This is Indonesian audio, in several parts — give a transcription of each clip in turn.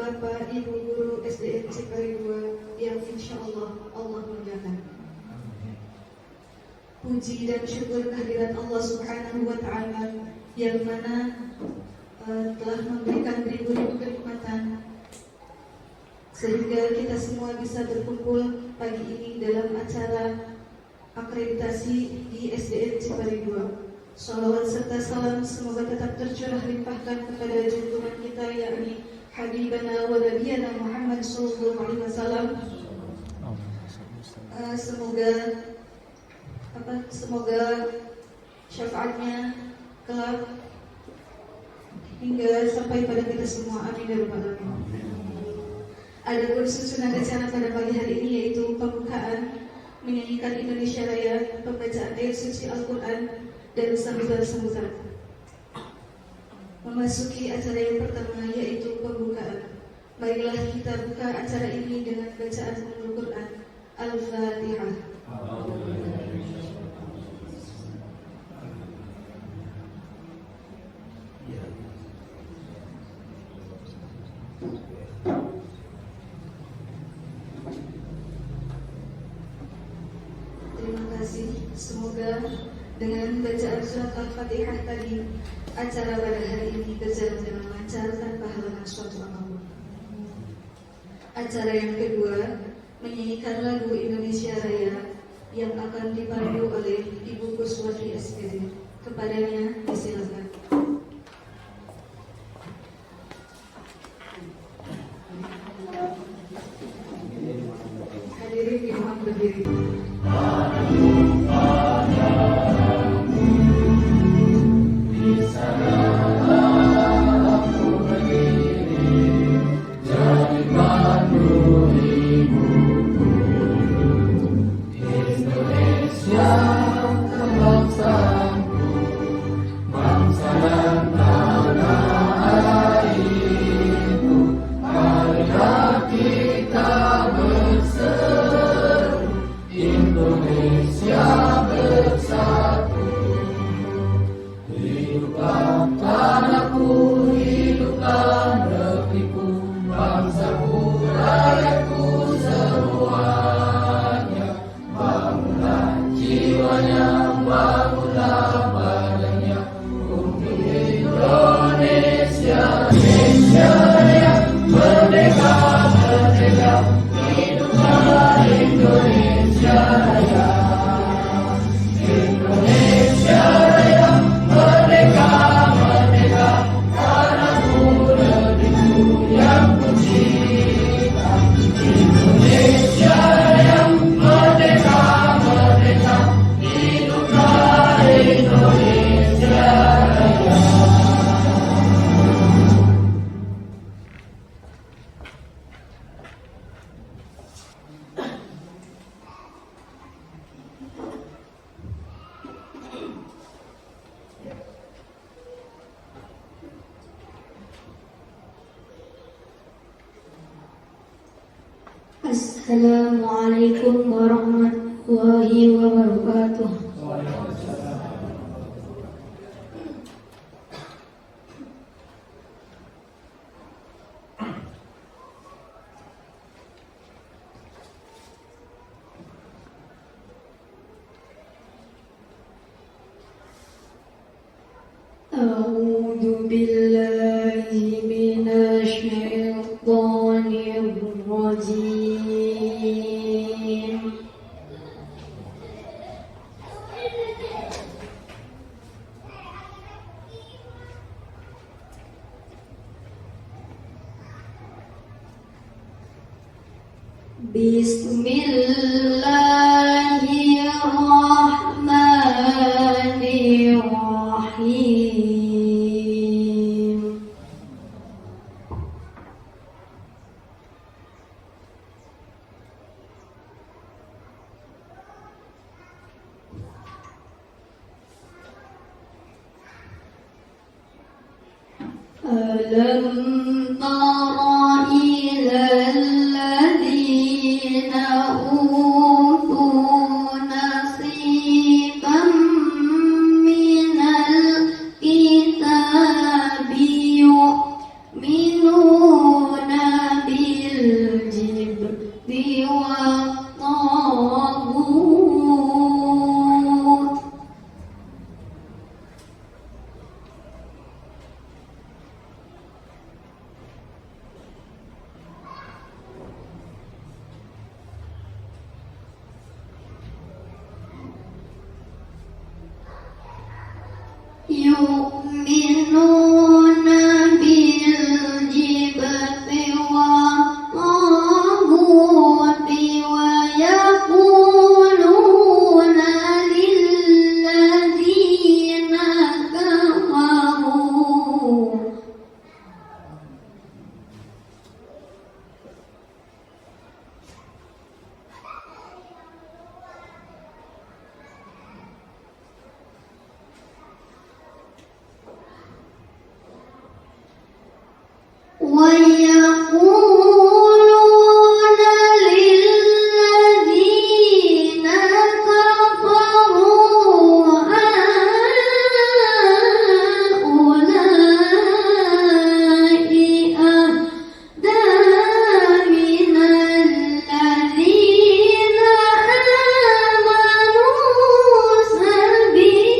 Bapak, Ibu Guru SDN Cipari 2 yang insya Allah muliakan. Puji dan syukur kehadirat Allah Subhanahu wa Ta'ala yang mana telah memberikan ribu-ribu kenikmatan sehingga kita semua bisa berkumpul pagi ini dalam acara akreditasi di SDN Cipari 2. Salawat serta salam semoga tetap tercurah limpahkan kepada junjungan kita yakni Habibana wa Nabiyana Muhammad sallallahu alaihi wasallam. Semoga syafaatnya kelak hingga sampai pada kita semua. Amin ya rabbal alamin. Adapun susunan acara pada pagi hari ini yaitu pembukaan menyanyikan Indonesia Raya, pembacaan ayat suci Al-Quran dan sambutan. Memasuki acara yang pertama yaitu pembukaan. Marilah kita buka acara ini dengan bacaan Al-Quran. Al-Fatihah. Terima kasih. Semoga dengan bacaan surat Al-Fatihah tadi, acara pada hari ini berjalan dengan lancar tanpa halangan suatu apapun. Acara yang kedua, menyanyikan lagu Indonesia Raya yang akan dipandu oleh Ibu Kuswati SPD. Kepadanya disilakan. Hadirin dimohon berdiri. Assalamualaikum warahmatullahi wabarakatuh. A'udzu billahi minasy syaithanir rajim. Bismillahirrahmanirrahim. Alam tara ilal ladzina utu nasiban minal kitabi yu'minuna يؤمنون بالجبت والطاغوت ويقولون للذين كفروا ويقولون للذين كفروا هؤلاء أهدى من الذين آمنوا سبيلا.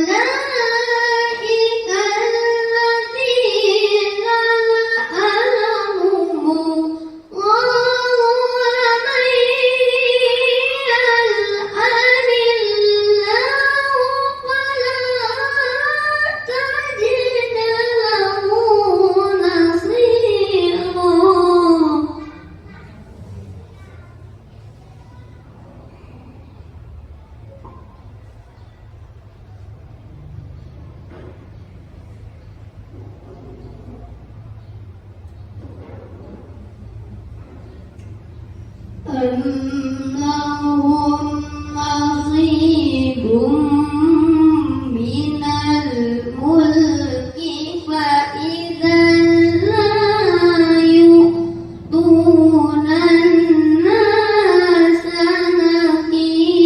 أولئك الذين لعنهم الله ومن يلعن الله فلا تجد له نصيرا. أم لهم نصيب من الملك فإذا لا يؤتون الناس نكيرا.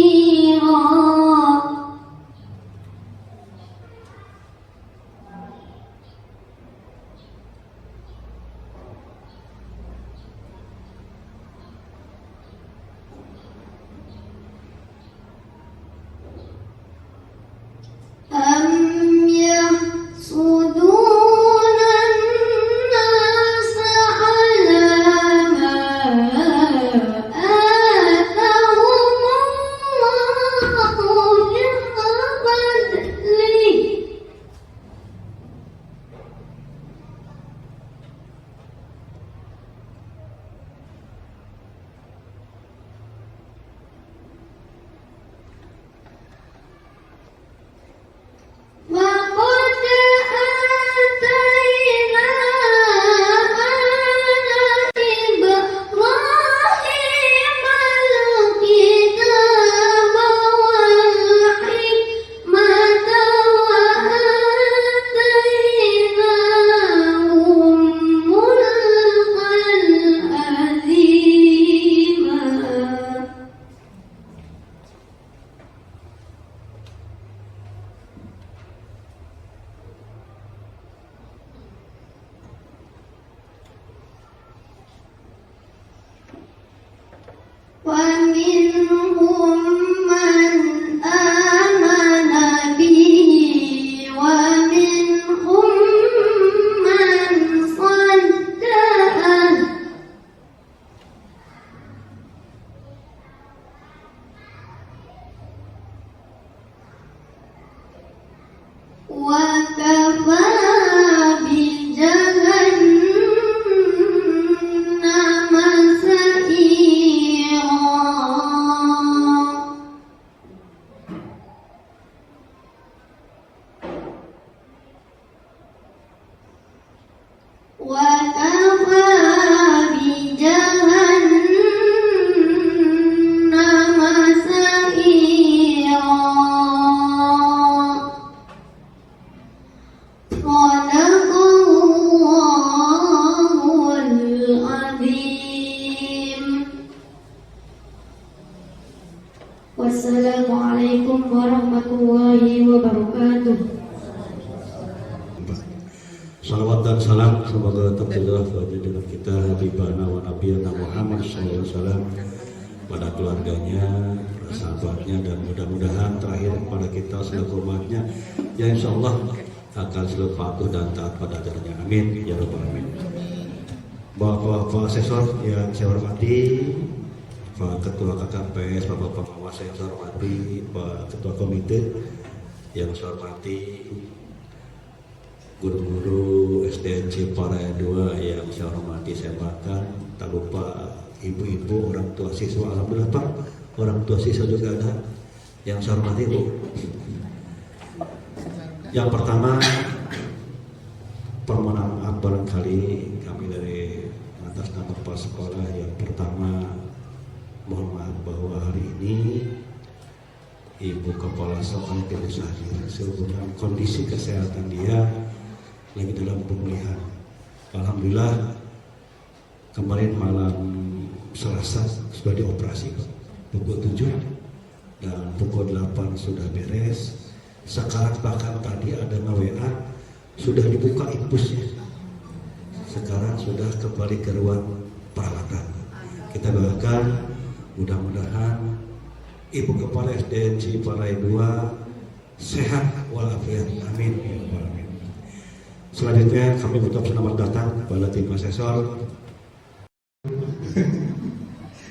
أم يحسدون الناس على ما آتاهم الله من فضله وقد آتينا آل إبراهيم الكتاب والحكمة وآتيناهم ملكا عظيما. ومنهم من آمن به ومنهم من صد عنه وكفى بجهنم سعيرا. وكفى بجهنم سعيرا. صدق الله العظيم. Wassalamualaikum warahmatullahi wabarakatuh. Salawat dan salam semoga tercurah pada junjungan kita Habibana wa Nabiyana Muhammad SAW pada keluarganya, para sahabatnya, dan mudah-mudahan terakhir kepada kita selaku umatnya yang insya Allah akan selalu patuh dan taat pada ajarannya. Amin ya rabbal alamin. Bapak-bapak asesor yang saya hormati, Pak Ketua KKPS, Bapak Pengawas yang saya hormati, Pak Ketua Komite yang saya hormati, guru-guru SDN Ciparai 2 yang saya hormati, saya bahkan tak lupa ibu-ibu, orang tua siswa. Alhamdulillah Pak, orang tua siswa juga ada yang saya hormati Bu. Yang pertama, permohonan maaf barangkali kami dari atas nama kepala sekolah. Yang pertama, mohon maaf bahwa hari ini Ibu Kepala Sekolah tidak hadir sehubungan kondisi kesehatan dia lagi dalam pemulihan. Alhamdulillah kemarin malam Selasa sudah dioperasi pukul 7 dan pukul 8 sudah beres. Sekarang bahkan tadi ada WA sudah dibuka infusnya. Sekarang sudah kembali ke ruang perawatan. Kita doakan mudah-mudahan Ibu Kepala SDN Ciparai 2 sehat walafiat. Amin. Selanjutnya kami mengucap selamat datang kepada tim asesor.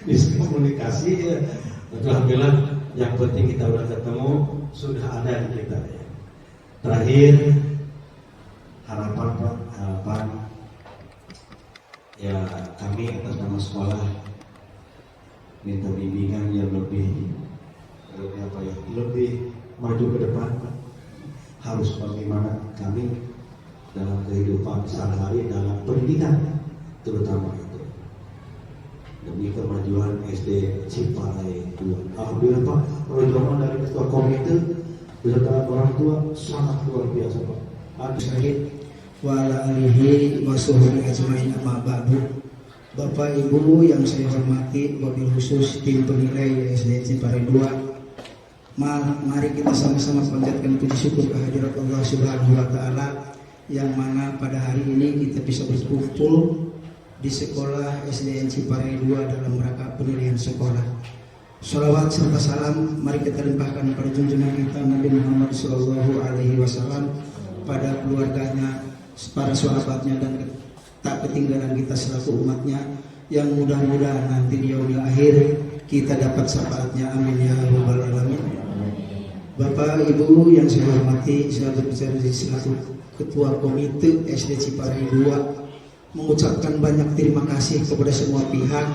Miskomunikasi ya. Alhamdulillah yang penting kita sudah ketemu, sudah ada di kita ya. Terakhir harapan Pak, harapan ya kami atas nama sekolah minta bimbingan yang lebih maju ke depan Pak. Harus bagaimana kami dalam kehidupan sehari-hari dalam pendidikan terutama itu demi kemajuan SD Ciparai 2. Alhamdulillah Pak, perjuangan dari ketua komite beserta orang tua sangat luar biasa Pak. Syahid wa ala alihi wa sahbihi ajmain amma ba'du. Bapak Ibu yang saya hormati, wabil khusus tim penilai SD Ciparai 2, mari kita sama-sama panjatkan puji syukur kehadirat Allah Subhanahu wa taala yang mana pada hari ini kita bisa berkumpul di sekolah SDN Ciparai 2 dalam rangka penilaian sekolah. Sholawat serta salam mari kita limpahkan pada junjungan kita Nabi Muhammad SAW, pada keluarganya, para sahabatnya, dan tak ketinggalan kita selaku umatnya, yang mudah-mudahan nanti di yaumil akhir kita dapat syafaatnya. Amin ya rabbal alamin. Bapak Ibu yang saya hormati, saya berbicara selaku Ketua Komite SD Ciparai 2 mengucapkan banyak terima kasih kepada semua pihak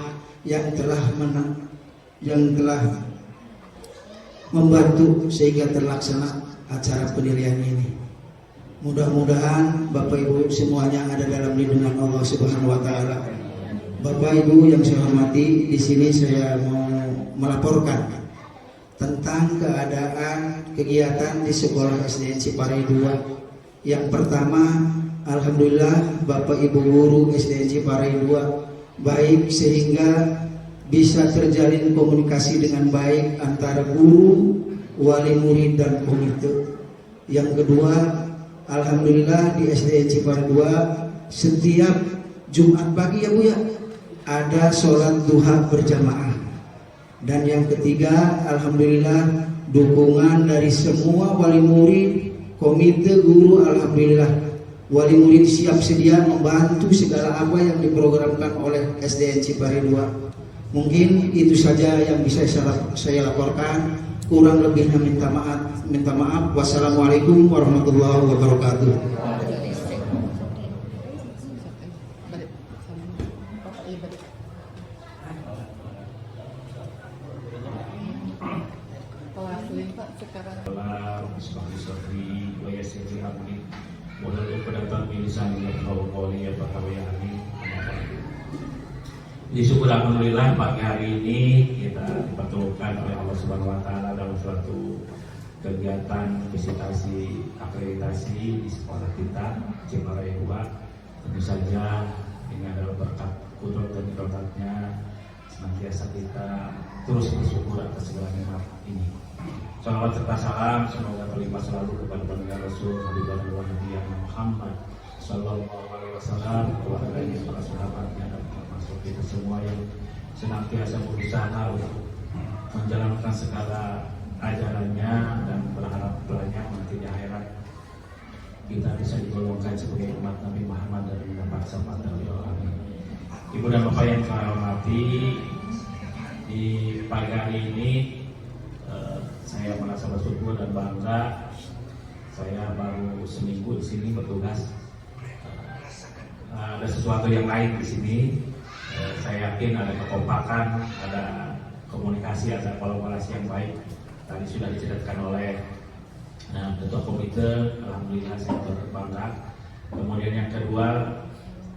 yang telah membantu sehingga terlaksana acara penilaian ini. Mudah-mudahan Bapak Ibu semuanya ada dalam lindungan Allah Subhanahu wa taala. Bapak Ibu yang saya hormati, di sini saya mau melaporkan tentang keadaan kegiatan di sekolah SDN Ciparai 2. Yang pertama, alhamdulillah Bapak Ibu guru SDN Ciparai 2 baik sehingga bisa terjalin komunikasi dengan baik antara guru, wali murid dan komite. Yang kedua, alhamdulillah di SDN Ciparai 2 setiap Jumat pagi ya Bu ya ada sholat duha berjamaah. Dan yang ketiga, alhamdulillah dukungan dari semua wali murid, komite, guru, alhamdulillah wali murid siap sedia membantu segala apa yang diprogramkan oleh SDN Ciparai 2. Mungkin itu saja yang bisa saya laporkan. Kurang lebihnya minta maaf. Wassalamualaikum warahmatullahi wabarakatuh. Syukur alhamdulillah pagi hari ini kita dipertemukan oleh Allah Subhanahu wa taala dalam suatu kegiatan visitasi akreditasi di sekolah kita Ciparai 2. Tentu saja ini adalah berkat kudrat dan nikmatnya, senantiasa kita terus bersyukur atas segala nikmat ini. Salawat serta salam semoga terlimpah selalu kepada baginda Rasul Nabi Muhammad Sallallahu Alaihi Wasallam, keluarganya, para sahabatnya, dan termasuk kita semua yang senantiasa berusaha untuk menjalankan segala ajarannya dan berharap banyak nanti di akhirat kita bisa digolongkan sebagai umat Nabi Muhammad dan mendapat syafaat dari Allah. Ibu dan Bapak yang saya hormati, di pagi hari ini saya merasa bersyukur dan bangga. Saya baru seminggu di sini bertugas. Ada sesuatu yang lain di sini. Saya yakin ada kekompakan, ada komunikasi, ada kolaborasi yang baik. Tadi sudah diceritakan oleh Ketua Komite, alhamdulillah saya berbangga. Kemudian yang kedua,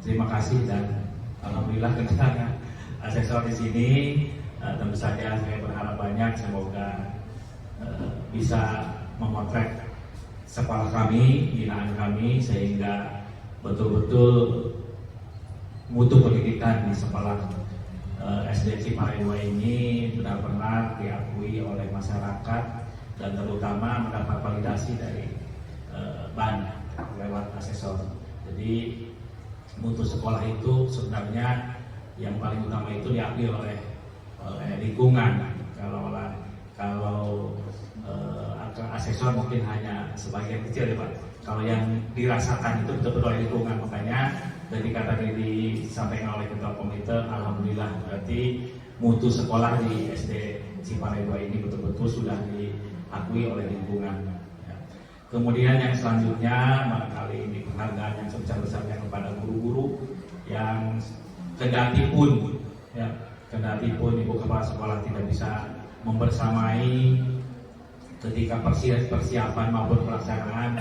terima kasih dan alhamdulillah kedatangan asesor di sini. Tentu saja saya berharap banyak, semoga bisa memotret sekolah kami, binaan kami, sehingga betul-betul mutu pendidikan di sekolah SD Ciparai 2 ini benar-benar diakui oleh masyarakat dan terutama mendapat validasi dari BAN lewat asesor. Jadi mutu sekolah itu sebenarnya yang paling utama itu diakui oleh lingkungan. Kalau asesor mungkin hanya sebagian kecil ya Pak. Kalau yang dirasakan itu betul-betul oleh lingkungan, makanya ketika tadi disampaikan oleh Ketua Komite, alhamdulillah berarti mutu sekolah di SD Ciparai 2 ini betul-betul sudah diakui oleh lingkungan. Ya. Kemudian yang selanjutnya barangkali ini penghargaan yang sebesar-besarnya kepada guru-guru yang kendati pun Ibu Kepala Sekolah tidak bisa membersamai ketika persiapan maupun pelaksanaan,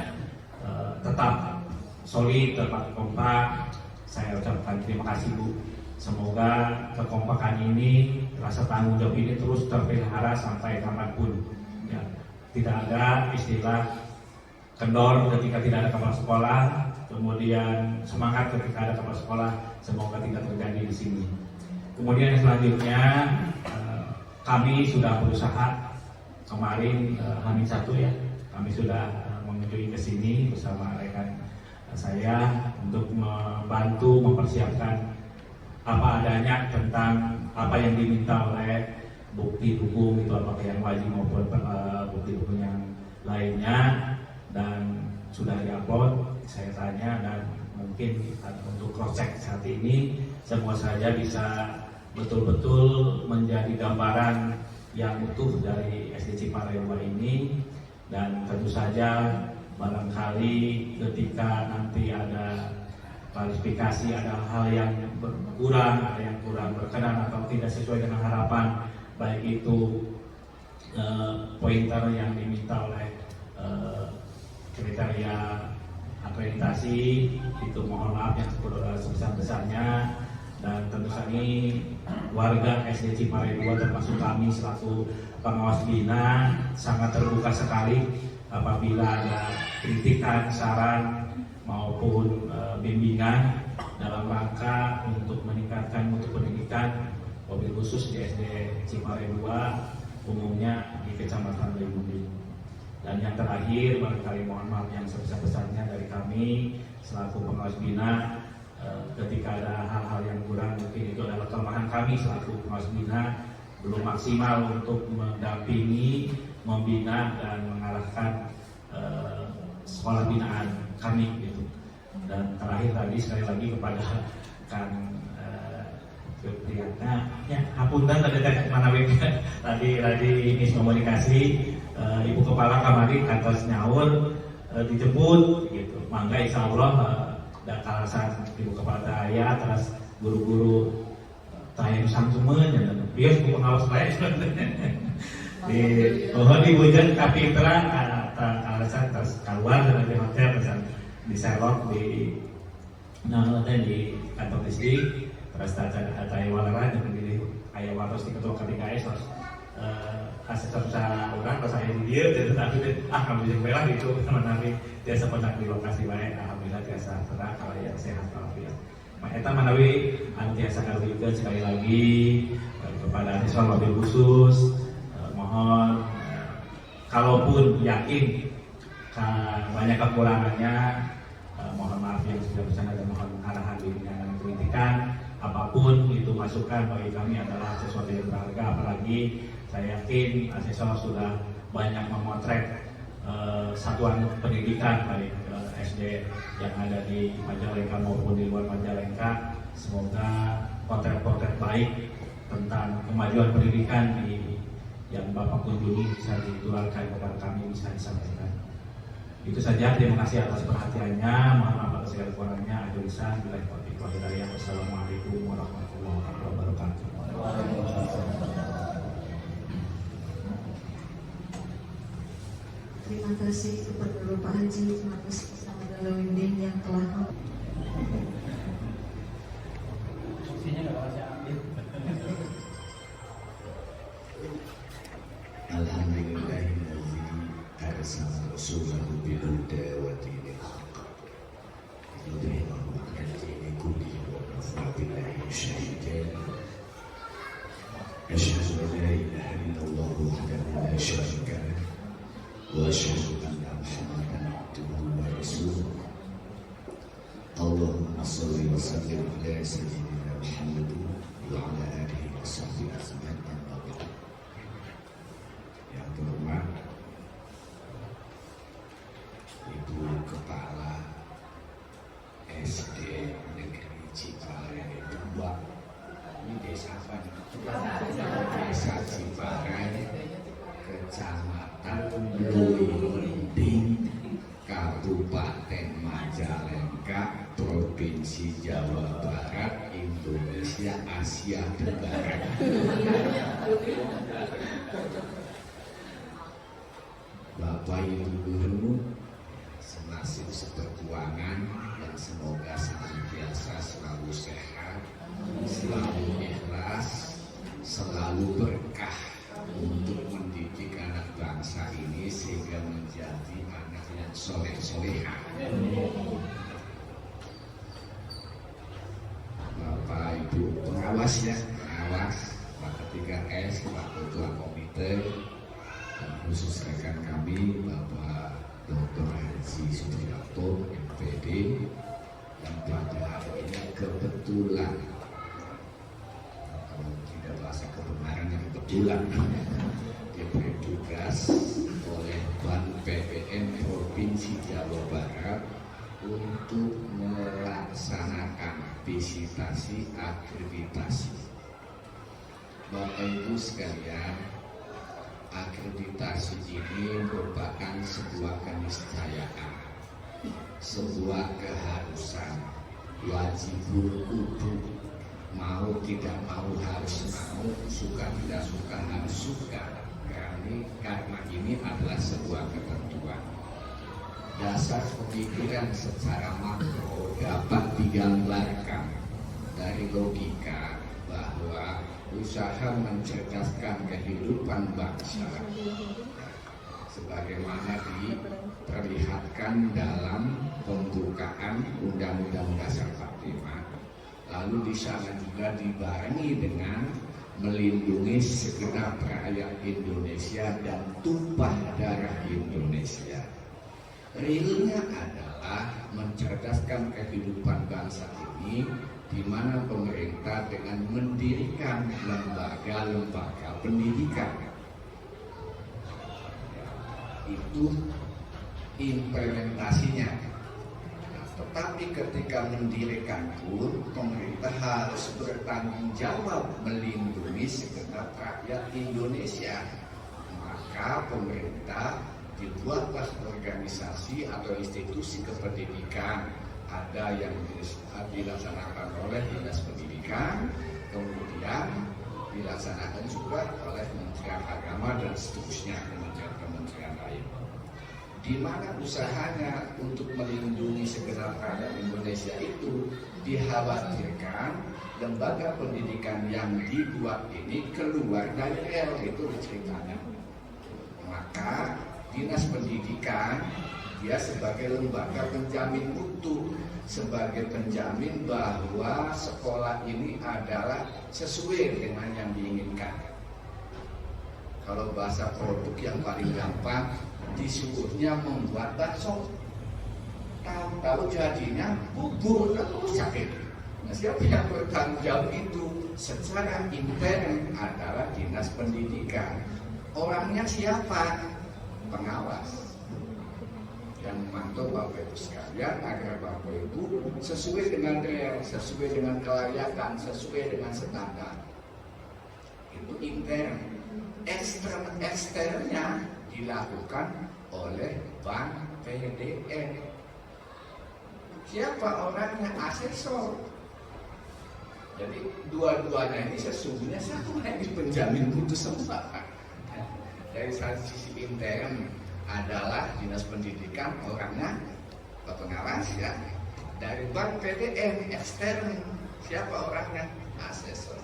tetap solid, tetap kompak. Saya ucapkan terima kasih Bu. Semoga kekompakan ini, rasa tanggung jawab ini terus terpelihara sampai kapanpun. Ya, tidak ada istilah kendor ketika tidak ada kepala sekolah, kemudian semangat ketika ada kepala sekolah. Semoga tidak terjadi di sini. Kemudian selanjutnya kami sudah berusaha kemarin H-1 ya, kami sudah mengunjungi ke sini bersama rekan saya untuk membantu mempersiapkan apa adanya tentang apa yang diminta oleh bukti hukum itu, apakah yang wajib maupun bukti hukum yang lainnya, dan sudah diupload. Saya tanya dan mungkin untuk cross check saat ini semua saja bisa betul-betul menjadi gambaran yang utuh dari SD Ciparai 2 ini. Dan tentu saja barangkali ketika nanti ada klarifikasi, ada hal yang kurang, ada yang kurang berkenan atau tidak sesuai dengan harapan, baik itu pointer yang diminta oleh kriteria akreditasi, itu mohon maaf yang sebesar-besarnya. Dan tentu saja warga SD Ciparai 2 termasuk kami selaku pengawas bina sangat terbuka sekali apabila ada kritikan, saran maupun bimbingan dalam rangka untuk meningkatkan mutu pendidikan, wabil khusus di SD Ciparai 2 umumnya di Kecamatan Limundi. Dan yang terakhir, barangkali mohon maaf yang sebesar-besarnya dari kami selaku pengawas bina, ketika ada hal-hal yang kurang, mungkin itu adalah kelemahan kami selaku pengawas bina, belum maksimal untuk mendampingi, membina dan mengarahkan sekolah binaan kami gitu. Dan terakhir tadi sekali lagi kepada Kang Fitriana, ya hapunten tadi manawi tadi miskomunikasi, Ibu Kepala Kamari kantos nyaur dijemput gitu. Mangga insyaallah dan kalasan Ibu Kepala Daya terus guru-guru tayang samsumeun ya bias ku pengawas bae di Bujen kapitra kalasan terus keluar dari hotel terus di Serlok di kantor distrik terus taya walaran yang di aya waros di ketua KTKS terus asesor usaha orang pas saya di dia tapi kamu yang merah itu menarik biasa pernah di lokasi baik, alhamdulillah biasa terang kalau yang sehat walafiat. Eta manawi antiasa kalihkeun sekali lagi kepada siswa wabil khusus, mohon kalaupun yakin banyak kekurangannya, mohon maaf yang sudah bersama dan mohon arahan bimbingan dan kritikan. apapun itu masukan bagi kami adalah sesuatu yang berharga. Apalagi saya yakin asesor sudah banyak memotret satuan pendidikan baik SD yang ada di Majalengka maupun di luar Majalengka. Semoga potret-potret baik tentang kemajuan pendidikan yang Bapak kunjungi bisa ditularkan kepada kami, bisa disampaikan. Itu saja, terima kasih atas perhatiannya. Mohon maaf atas segala kurangnya. Akhirul lisan, billahi taufiq wal hidayah. Wassalamualaikum warahmatullahi wabarakatuh. Terima kasih kepada Bapak Haji Markus Islam Dalawindin yang telah Alhamdulillahilladzi arsala rasulahu bil huda wa dinil haqq yudhhirahu 'ala dini kullihi wa kafa billahi shahidan. Asyhadu an la ilaha illallah wahdahu la syarika lah wa asyhadu anna Muhammadan abduhu wa rasuluh. Allahumma shalli wa sallim ala sayyidina Muhammadin wa ala alihi wa sahbihi ajma'in. Yang terhormat Ibu Kepala SD Negeri Ciparai 2. Ini desa apa? Desa Ciparai, Kecamatan Luwinding, Kabupaten Majalengka, Provinsi Jawa Barat, Indonesia, Asia Tenggara. Bapak Ibu Guru senasib seperjuangan yang semoga senantiasa selalu sehat, selalu ikhlas, selalu berkah untuk mendidik anak bangsa ini sehingga menjadi anak yang soleh-soleha. Bapak Ibu pengawas ya, pengawas Pak 3S, Pak Ketua Komite, dan khusus rekan kami Bapak Dr. Haji Supriyatno MPD yang pada hari ini kebetulan, kalau tidak bahasa kebenaran yang kebetulan, diberi tugas oleh Ban PPN Provinsi Jawa Barat untuk melaksanakan visitasi akreditasi. Bapak Ibu sekalian, akreditasi ini merupakan sebuah keniscayaan, sebuah keharusan, wajibul kudu, mau tidak mau harus mau, suka tidak suka harus suka, karena ini adalah sebuah ketentuan. Dasar pemikiran secara makro dapat digambarkan dari logika bahwa usaha mencerdaskan kehidupan bangsa sebagaimana diperlihatkan dalam pembukaan Undang-Undang Dasar 45, lalu di sana juga dibarengi dengan melindungi segenap rakyat Indonesia dan tumpah darah Indonesia. Realnya adalah mencerdaskan kehidupan bangsa ini, di mana pemerintah dengan mendirikan lembaga-lembaga pendidikan itu implementasinya. Nah, tetapi ketika mendirikan pun pemerintah harus bertanggung jawab melindungi segenap rakyat Indonesia. Maka pemerintah dibuatlah organisasi atau institusi kependidikan, ada yang dilaksanakan oleh Dinas Pendidikan, kemudian dilaksanakan juga oleh Kementerian Agama dan seterusnya, kementerian lain, di mana usahanya untuk melindungi segenap rakyat Indonesia itu dikhawatirkan lembaga pendidikan yang dibuat ini keluar dari rel, itu ceritanya. Maka Dinas Pendidikan dia sebagai lembaga penjamin mutu, sebagai penjamin bahwa sekolah ini adalah sesuai dengan yang diinginkan. Kalau bahasa produk yang paling gampang, disuruhnya membuat bakso, tahu-tahu jadinya bubur atau sakit. Nah, siapa yang bertanggung jawab itu? Secara intern adalah dinas pendidikan. Orangnya siapa? Pengawas yang memantau Bapak Ibu sekalian agar Bapak Ibu sesuai dengan real, sesuai dengan kelayakan, sesuai dengan standar. Itu intern. Eksternnya dilakukan oleh Bank PDN. Siapa orangnya? Asesor. Jadi dua-duanya ini sesungguhnya sama yang penjamin mutu semua. Dari sisi intern adalah dinas pendidikan, orangnya pengawas ya. Dari Bank PDN ekstern, siapa orangnya? Asesor.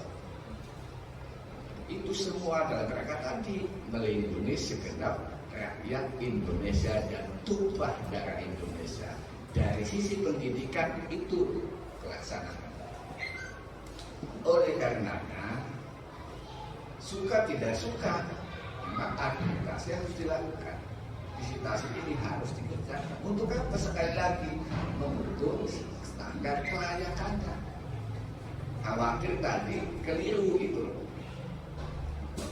Itu semua dalam rangka tadi melindungi segenap rakyat Indonesia dan tumpah darah Indonesia. Dari sisi pendidikan itu pelaksanaan. Oleh karenanya, suka tidak suka, memang akreditasi harus dilakukan. Visitasi ini harus dikerjakan. Untuk apa? Sekali lagi, membentuk standar kelayakannya. Khawatir tadi keliru gitu loh.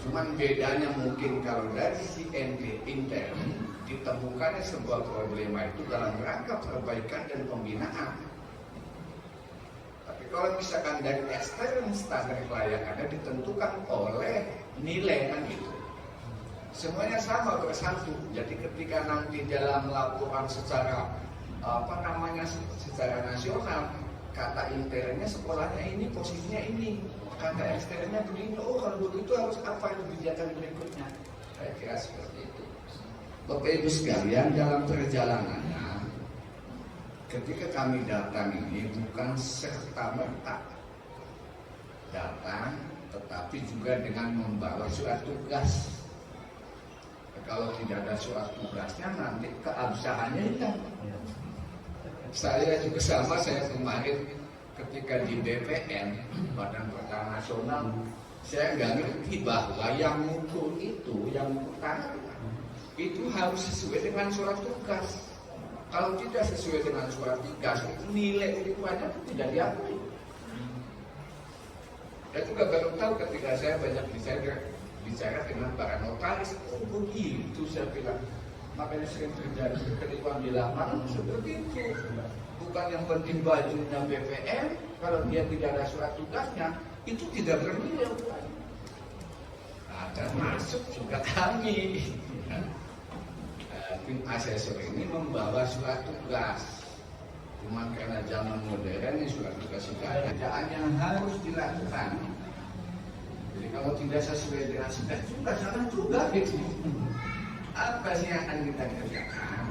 Cuman bedanya mungkin kalau dari si intern ditemukannya sebuah problema itu dalam rangka perbaikan dan pembinaan. Tapi kalau misalkan dari ekstern standar kelayakannya ditentukan oleh nilai kan gitu. Semuanya sama bersatu. Jadi ketika nanti dalam laporan secara secara nasional, kata internnya sekolahnya ini, posisinya ini, kata eksternnya begini. Oh kalau begitu harus apa kebijakan berikutnya? Saya kira seperti itu. Bapak Ibu sekalian, dalam perjalanannya, ketika kami datang ini bukan serta-merta datang, tetapi juga dengan membawa surat tugas. Kalau tidak ada surat tugasnya, nanti keabsahannya hilang. Saya juga sama, saya kemarin ketika di BPN, Badan Pertanahan Nasional, saya nggak ngerti bahwa yang ngukur itu, yang ngukur itu harus sesuai dengan surat tugas. Kalau tidak sesuai dengan surat tugas, nilai ukurannya tidak diakui. Saya juga baru tahu ketika saya banyak bicara dengan para notaris, oh begitu saya bilang. Makanya sering terjadi kekeliruan di lapangan seperti itu. Bukan yang penting bajunya BPN, kalau dia tidak ada surat tugasnya, itu tidak bernilai. Nah, termasuk juga kami. Tim asesor ini membawa surat tugas. Cuma karena zaman modern ini surat tugas sudah ada. Kerjaan yang harus dilakukan. Jadi kalau tidak sesuai dengan surat tugas, salah juga gitu. Apa sih yang akan kita kerjakan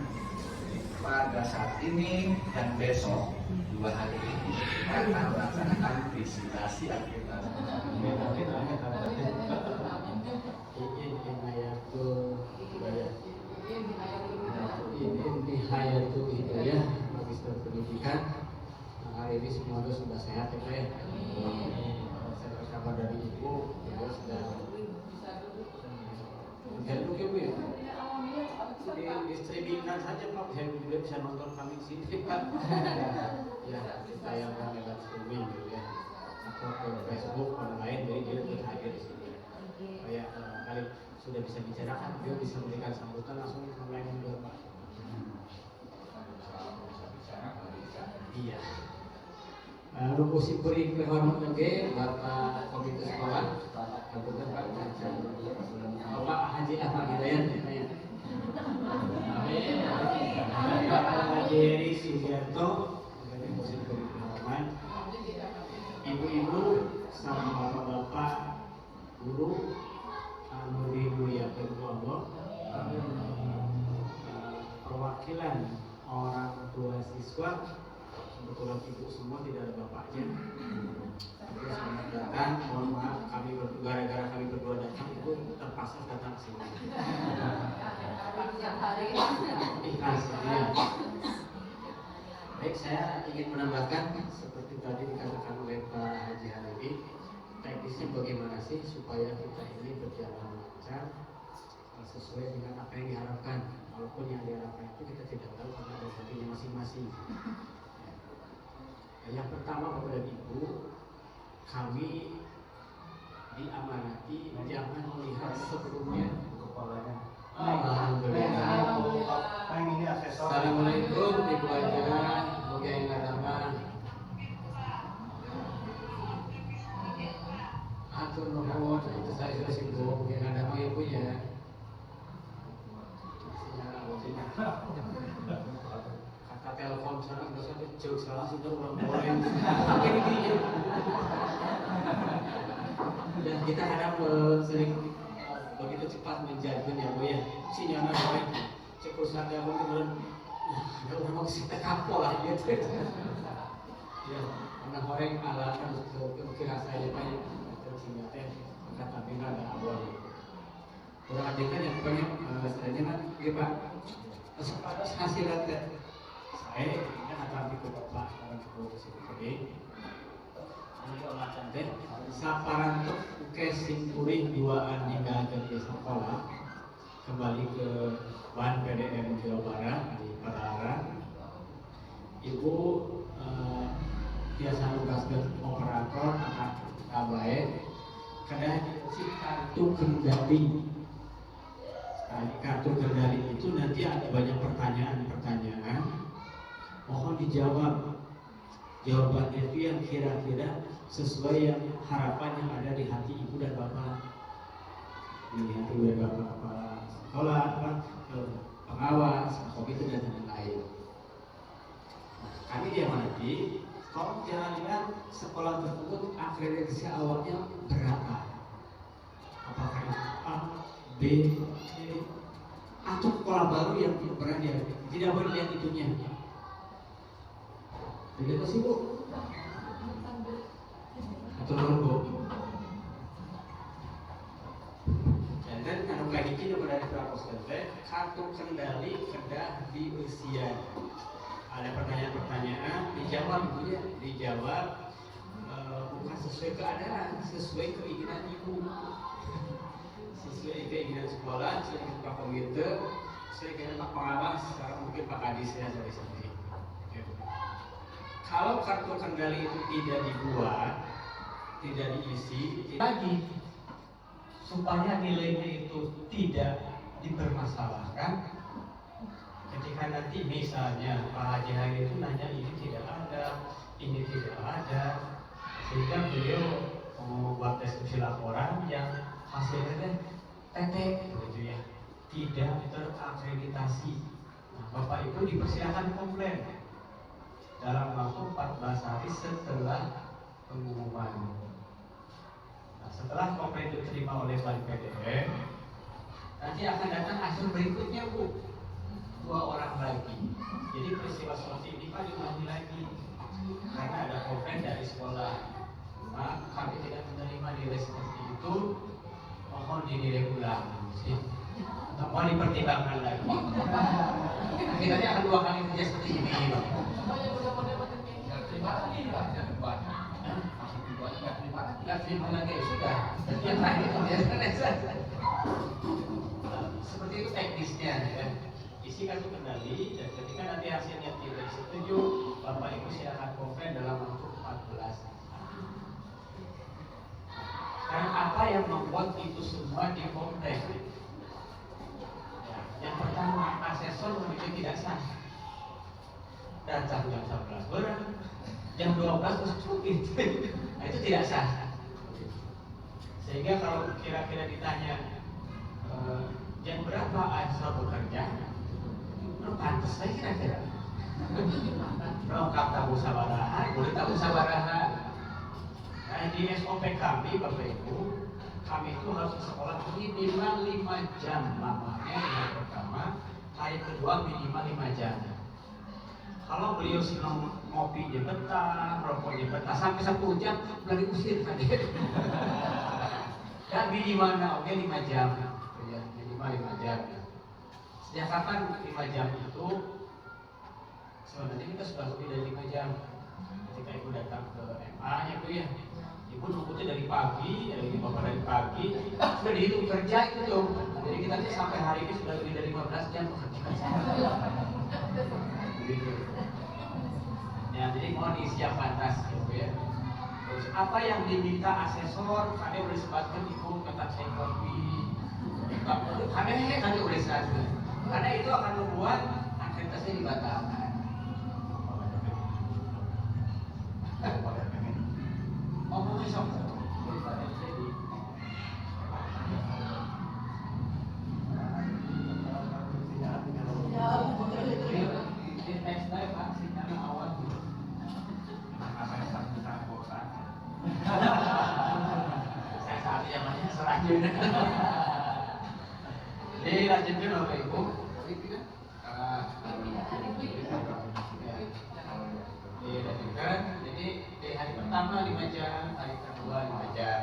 pada saat ini dan besok 2 hari ini kita akan melaksanakan visitasi akreditasi. Ini Hayatul Hidayah, Magister Pendidikan. Hari ini semuanya sudah sehat ya Pak ya. Saya dapat kabar dari Ibu, beliau sudah mungkin Bu ya. Di streamingkan saja Pak, saya juga bisa nonton kami di sini Pak. Ya, ditayangkan lewat streaming gitu ya. Atau ke Facebook online, jadi dia bisa hadir di sini. Kayak kali sudah bisa bicarakan, dia bisa memberikan sambutan langsung mulai mundur Pak. Iya. Rumput simpuri kehormat lagi Bapak Komite Sekolah, Bapak Haji Ahmad Hidayat ya. Amin. Bapak Haji Heri Sugiarto, Komite Simpuri kehormat. Ibu-ibu sama bapak-bapak guru anu dimuliakan Allah, perwakilan orang tua siswa, kebetulan ibu semua tidak ada bapaknya. Terus selamat datang, mohon maaf kami gara-gara kami berdua datang ibu terpaksa datang ke sini. Ikhlas ya. Baik, saya ingin menambahkan seperti tadi dikatakan oleh Pak Haji Halibi, teknisnya bagaimana sih supaya kita ini berjalan lancar sesuai dengan apa yang diharapkan. Walaupun yang diharapkan itu kita tidak tahu karena ada bagiannya masing-masing. Yang Yang pertama Bapak dan Ibu, kami diamanati jangan melihat sebelumnya kepalanya. Alhamdulillah. Assalamualaikum Ibu Aja, Oke yang agama. Atur nuhun, itu saya sudah sibuk, yang agama ya punya. Kata telepon sana sudah saya cek salah sudah orang boleh. Oke ini. Dan kita kadang sering begitu cepat menjadikan ya Bu ya. Sinyalnya baik. Cek perusahaan telepon kemudian ada orang mau kita kapol lah gitu. Ya, karena orang ala kan kira saya banyak terus sinyalnya kata bina ada awal. Orang adegan yang banyak sebenarnya kan Pak hasilnya saya ini akan ikut Bapak sekarang ke sini. Saparan ke simpuring duaan hingga ke sekolah kembali ke Ban PDM Jawa Barat di Padalarang. Ibu biasa nugaskeun operator anak kabae kadang si kartu kendali. Kartu kendali itu nanti ada banyak pertanyaan-pertanyaan, mohon dijawab. Jawabannya itu yang kira-kira sesuai yang harapan yang ada di hati ibu dan bapak, di hati ibu dan bapak, kepala sekolah, pengawas, komite dan lain-lain. Kami diamanati, kalau jangan lihat sekolah tersebut akreditasi awalnya berapa, apakah itu A, B, C, atau sekolah baru yang pernah dia tidak boleh lihat itunya. Jadi apa sih Bu? Atau Bu? Dan anu kahiji nu pada diterapkan kartu kendali kedah di usia. Ada pertanyaan-pertanyaan dijawab ibunya, dijawab bukan sesuai keadaan, sesuai keinginan ibu, sesuai keinginan sekolah, sesuai Pak Komite, sesuai keinginan Pak Pengawas, sekarang mungkin Pak Kadis ya dari sini. Kalau kartu kendali itu tidak dibuat, tidak diisi lagi, supaya nilainya itu tidak dipermasalahkan. Ketika nanti misalnya Pak Haji Hari itu nanya ini tidak ada, ini tidak ada, sehingga beliau membuat deskripsi laporan yang hasilnya tetek, gitu ya, tidak terakreditasi. Nah, Bapak Ibu dipersilakan komplain dalam waktu 14 hari setelah pengumuman. Nah, setelah komplain itu diterima oleh Ban PDM, nanti akan datang hasil berikutnya Bu, 2 orang lagi. Jadi peristiwa seperti ini Pak diulangi lagi karena ada komplain dari sekolah. Nah, kami tidak menerima nilai seperti itu, mohon dinilai ulang. Mohon dipertimbangkan lagi. Kita akan 2 kali kerja seperti ini. Nggak terima lagi sudah. Yang lain itu biasa. Seperti itu teknisnya ya. Isi kartu kendali dan ketika nanti hasilnya tidak setuju, Bapak Ibu silakan komplain dalam waktu 14 hari. Sekarang apa yang membuat itu semua dikomplain? Ya, yang pertama, asesor menunjukkan tidak sah. Datang jam 11 berang, jam 12 terus cukit. Nah, itu tidak sah. Sehingga kalau kira-kira ditanya jam berapa asal bekerja, pantas saya kira-kira. Lengkap tabu sabaraha, boleh tabu sabaraha. Nah, di SOP kami Bapak Ibu, kami itu harus ke sekolah minimal 5 jam lamanya hari pertama, hari kedua minimal 5 jam. Kalau beliau senang ngopinya betah, rokoknya betah sampai 10 jam lagi usir kan dia. Dan minimal oke 5 jam, ya, minimal 5 jam. Sejak kapan 5 jam itu? Sebenarnya kita sudah lebih dari 5 jam. Ketika ibu datang ke MA-nya itu ya, ibu nunggunya dari pagi, dari bapak dari pagi, sudah dihitung kerja itu tuh. Jadi kita tuh sampai hari ini sudah lebih dari 15 jam bekerja. Begitu. Ya, jadi mohon disiapkan tas gitu ya. Terus apa yang diminta asesor, kami boleh sebutkan itu kata saya kopi. Kami boleh sebutkan. Karena itu akan membuat akreditasi dibatalkan. Oh, besok. Dilanjutkan Bapak Ibu. Dilanjutkan. Jadi di hari pertama 5 jam, hari kedua 5 jam.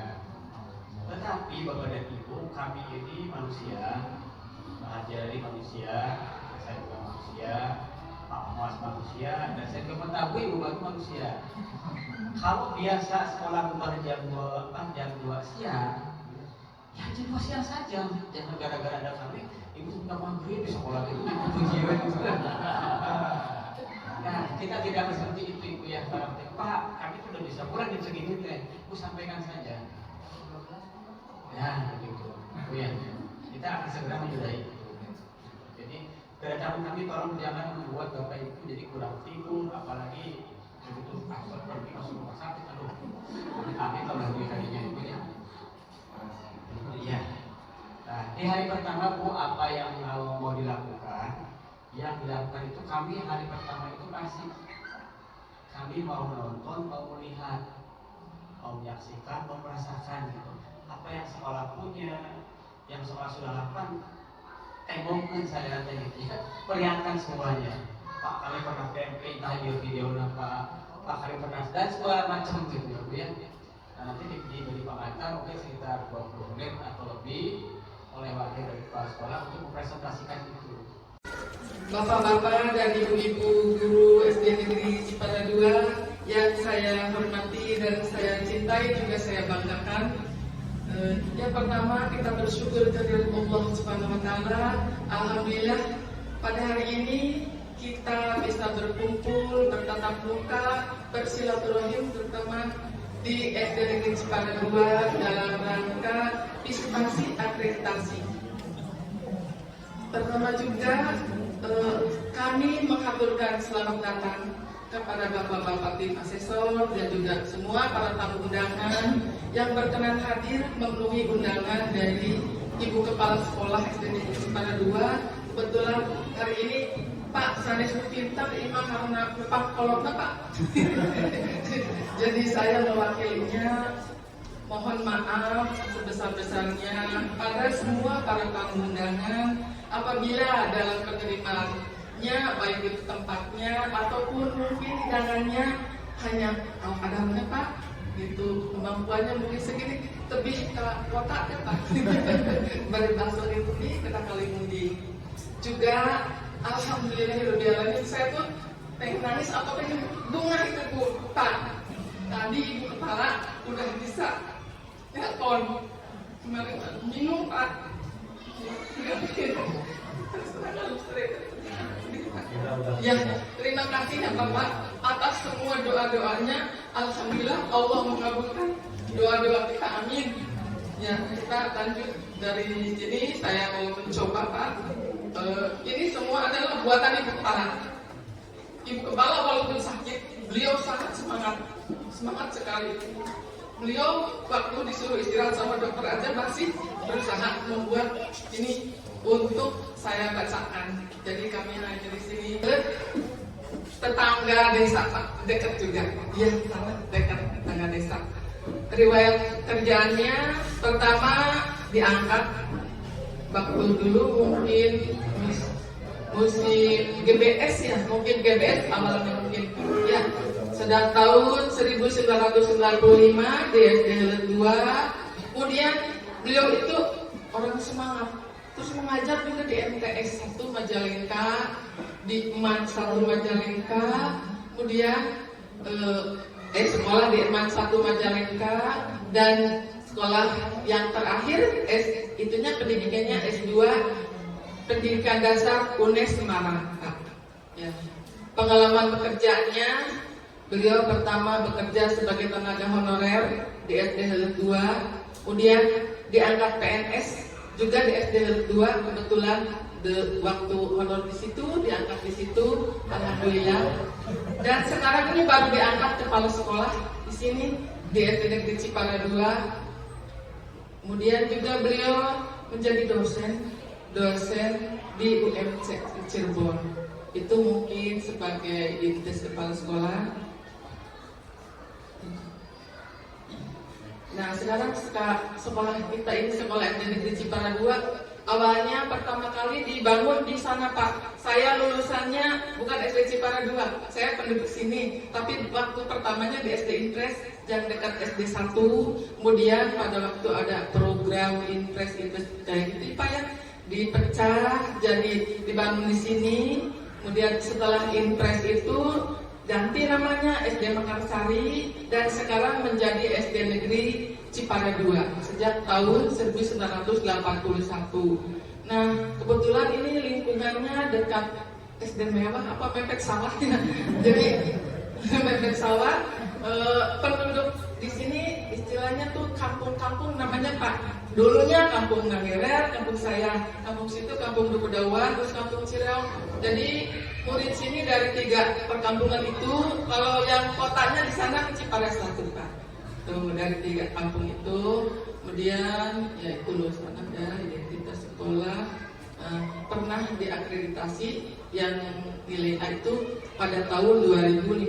Tetapi Bapak dan Ibu, kami ini manusia, Pak Haji manusia, saya juga manusia, Pak Muas manusia, dan saya juga mengetahui Ibu Batu manusia. Kalau biasa sekolah bubar jam 2 siang, ya jam 2 siang saja. Jangan gara-gara ada kami, Ibu sudah maghrib di sekolah itu pujian. Nah, kita tidak seperti itu Ibu ya. Pak, kami sudah bisa pulang jam segini teh. Ibu sampaikan saja. Ya, begitu. Ibu ya. Kita akan segera menyudahi itu. Jadi kedatangan kami tolong jangan membuat Bapak Ibu jadi kurang tidur, apalagi begitu asal pergi masuk rumah sakit. Aduh, kami tolong di harinya Ibu ya. Iya. Nah, di hari pertama Bu, apa yang mau dilakukan? Yang dilakukan itu kami hari pertama itu masih kami mau nonton, mau melihat, mau menyaksikan, mau merasakan gitu. Apa yang sekolah punya, yang sekolah sudah lakukan, tembongkan saya gitu ya. Perlihatkan semuanya. Pak kali pernah PMP, entah video Pak kali pernah dan segala macam gitu ya. Nah, nanti diberi pengantar mungkin sekitar 20 menit atau lebih oleh wakil dari kepala sekolah untuk mempresentasikan itu. Bapak-bapak dan ibu-ibu guru SD Negeri Cipada II yang saya hormati dan saya cintai juga saya banggakan. Yang pertama kita bersyukur kepada Allah Subhanahu wa taala. Alhamdulillah pada hari ini kita bisa berkumpul, bertatap muka, bersilaturahim terutama di SD Negeri Cipada II dalam rangka visitasi akreditasi. Pertama juga kami mengaturkan selamat datang kepada bapak-bapak tim asesor dan juga semua para tamu undangan yang berkenan hadir memenuhi undangan dari Ibu Kepala Sekolah SD Negeri Cipada II. Kebetulan hari ini Pak sanes pintar imam karena Pak kolomna Pak. Jadi saya mewakilinya mohon maaf sebesar-besarnya pada semua para tamu undangan apabila dalam penerimaannya baik itu tempatnya ataupun mungkin hidangannya hanya kadangnya Pak gitu kemampuannya mungkin segini lebih ke kota ya Pak. Bari bakso itu nih kita kali mundi juga alhamdulillah saya tuh pengen nangis atau pengen bunga itu Bu Pak. Tadi Ibu Kepala udah bisa telepon kemarin minum Pak. Ya, terima kasih ya Bapak atas semua doa-doanya. Alhamdulillah Allah mengabulkan doa-doa kita, amin. Ya, kita lanjut dari sini. Saya mau mencoba Pak. Ini semua adalah buatan Ibu Kepala. Ibu Kepala walaupun sakit, beliau sangat semangat sekali. Beliau waktu disuruh istirahat sama dokter aja masih berusaha membuat ini untuk saya bacakan. Jadi kami hanya di sini tetangga desa Pak, dekat juga. Iya, sangat dekat tetangga desa. Riwayat kerjaannya pertama diangkat waktu dulu mungkin musim GBS ya, mungkin GBS awalnya mungkin ya. Sedang tahun 1995 di SD 2. Kemudian beliau itu orang semangat. Terus mengajar juga di MTS 1 Majalengka, di MAN 1 Majalengka. Kemudian sekolah di MAN 1 Majalengka dan sekolah yang terakhir itunya pendidikannya S2 Pendidikan Dasar UNES Semarang. Ya. Pengalaman pekerjaannya Beliau pertama bekerja sebagai tenaga honorer di SD Helet 2, kemudian diangkat PNS juga di SD Helet 2. Kebetulan waktu honor di situ, diangkat di situ, alhamdulillah. Dan sekarang ini baru diangkat kepala sekolah di sini di SD Negeri Cipara 2. Kemudian juga beliau menjadi dosen di UMC Cirebon. Itu mungkin sebagai dinas kepala sekolah. Nah, sekarang sekolah kita ini sekolah SD Negeri Cipara 2 awalnya pertama kali dibangun di sana, Pak. Saya lulusannya bukan SD Cipara 2, saya penduduk sini. Tapi waktu pertamanya di SD Impres yang dekat SD 1. Kemudian pada waktu ada program Impres kayak gitu, Pak ya, dipecah jadi dibangun di sini. Kemudian setelah Impres itu ganti namanya SD Mekarsari dan sekarang menjadi SD Negeri Cipara 2 sejak tahun 1981. Nah, kebetulan ini lingkungannya dekat SD mewah apa mepet sawah ya. Jadi mepet sawah, penduduk di sini istilahnya tuh kampung-kampung namanya Pak. Dulunya kampung Nangirer, kampung saya, kampung situ kampung Dukudawan, terus kampung Cireung. Jadi murid sini dari 3 perkampungan itu, kalau yang kotanya di sana Cipara 1, Pak. Tuh dari 3 kampung itu, kemudian ya itu lulusan ada identitas sekolah, pernah diakreditasi yang nilai A itu pada tahun 2015.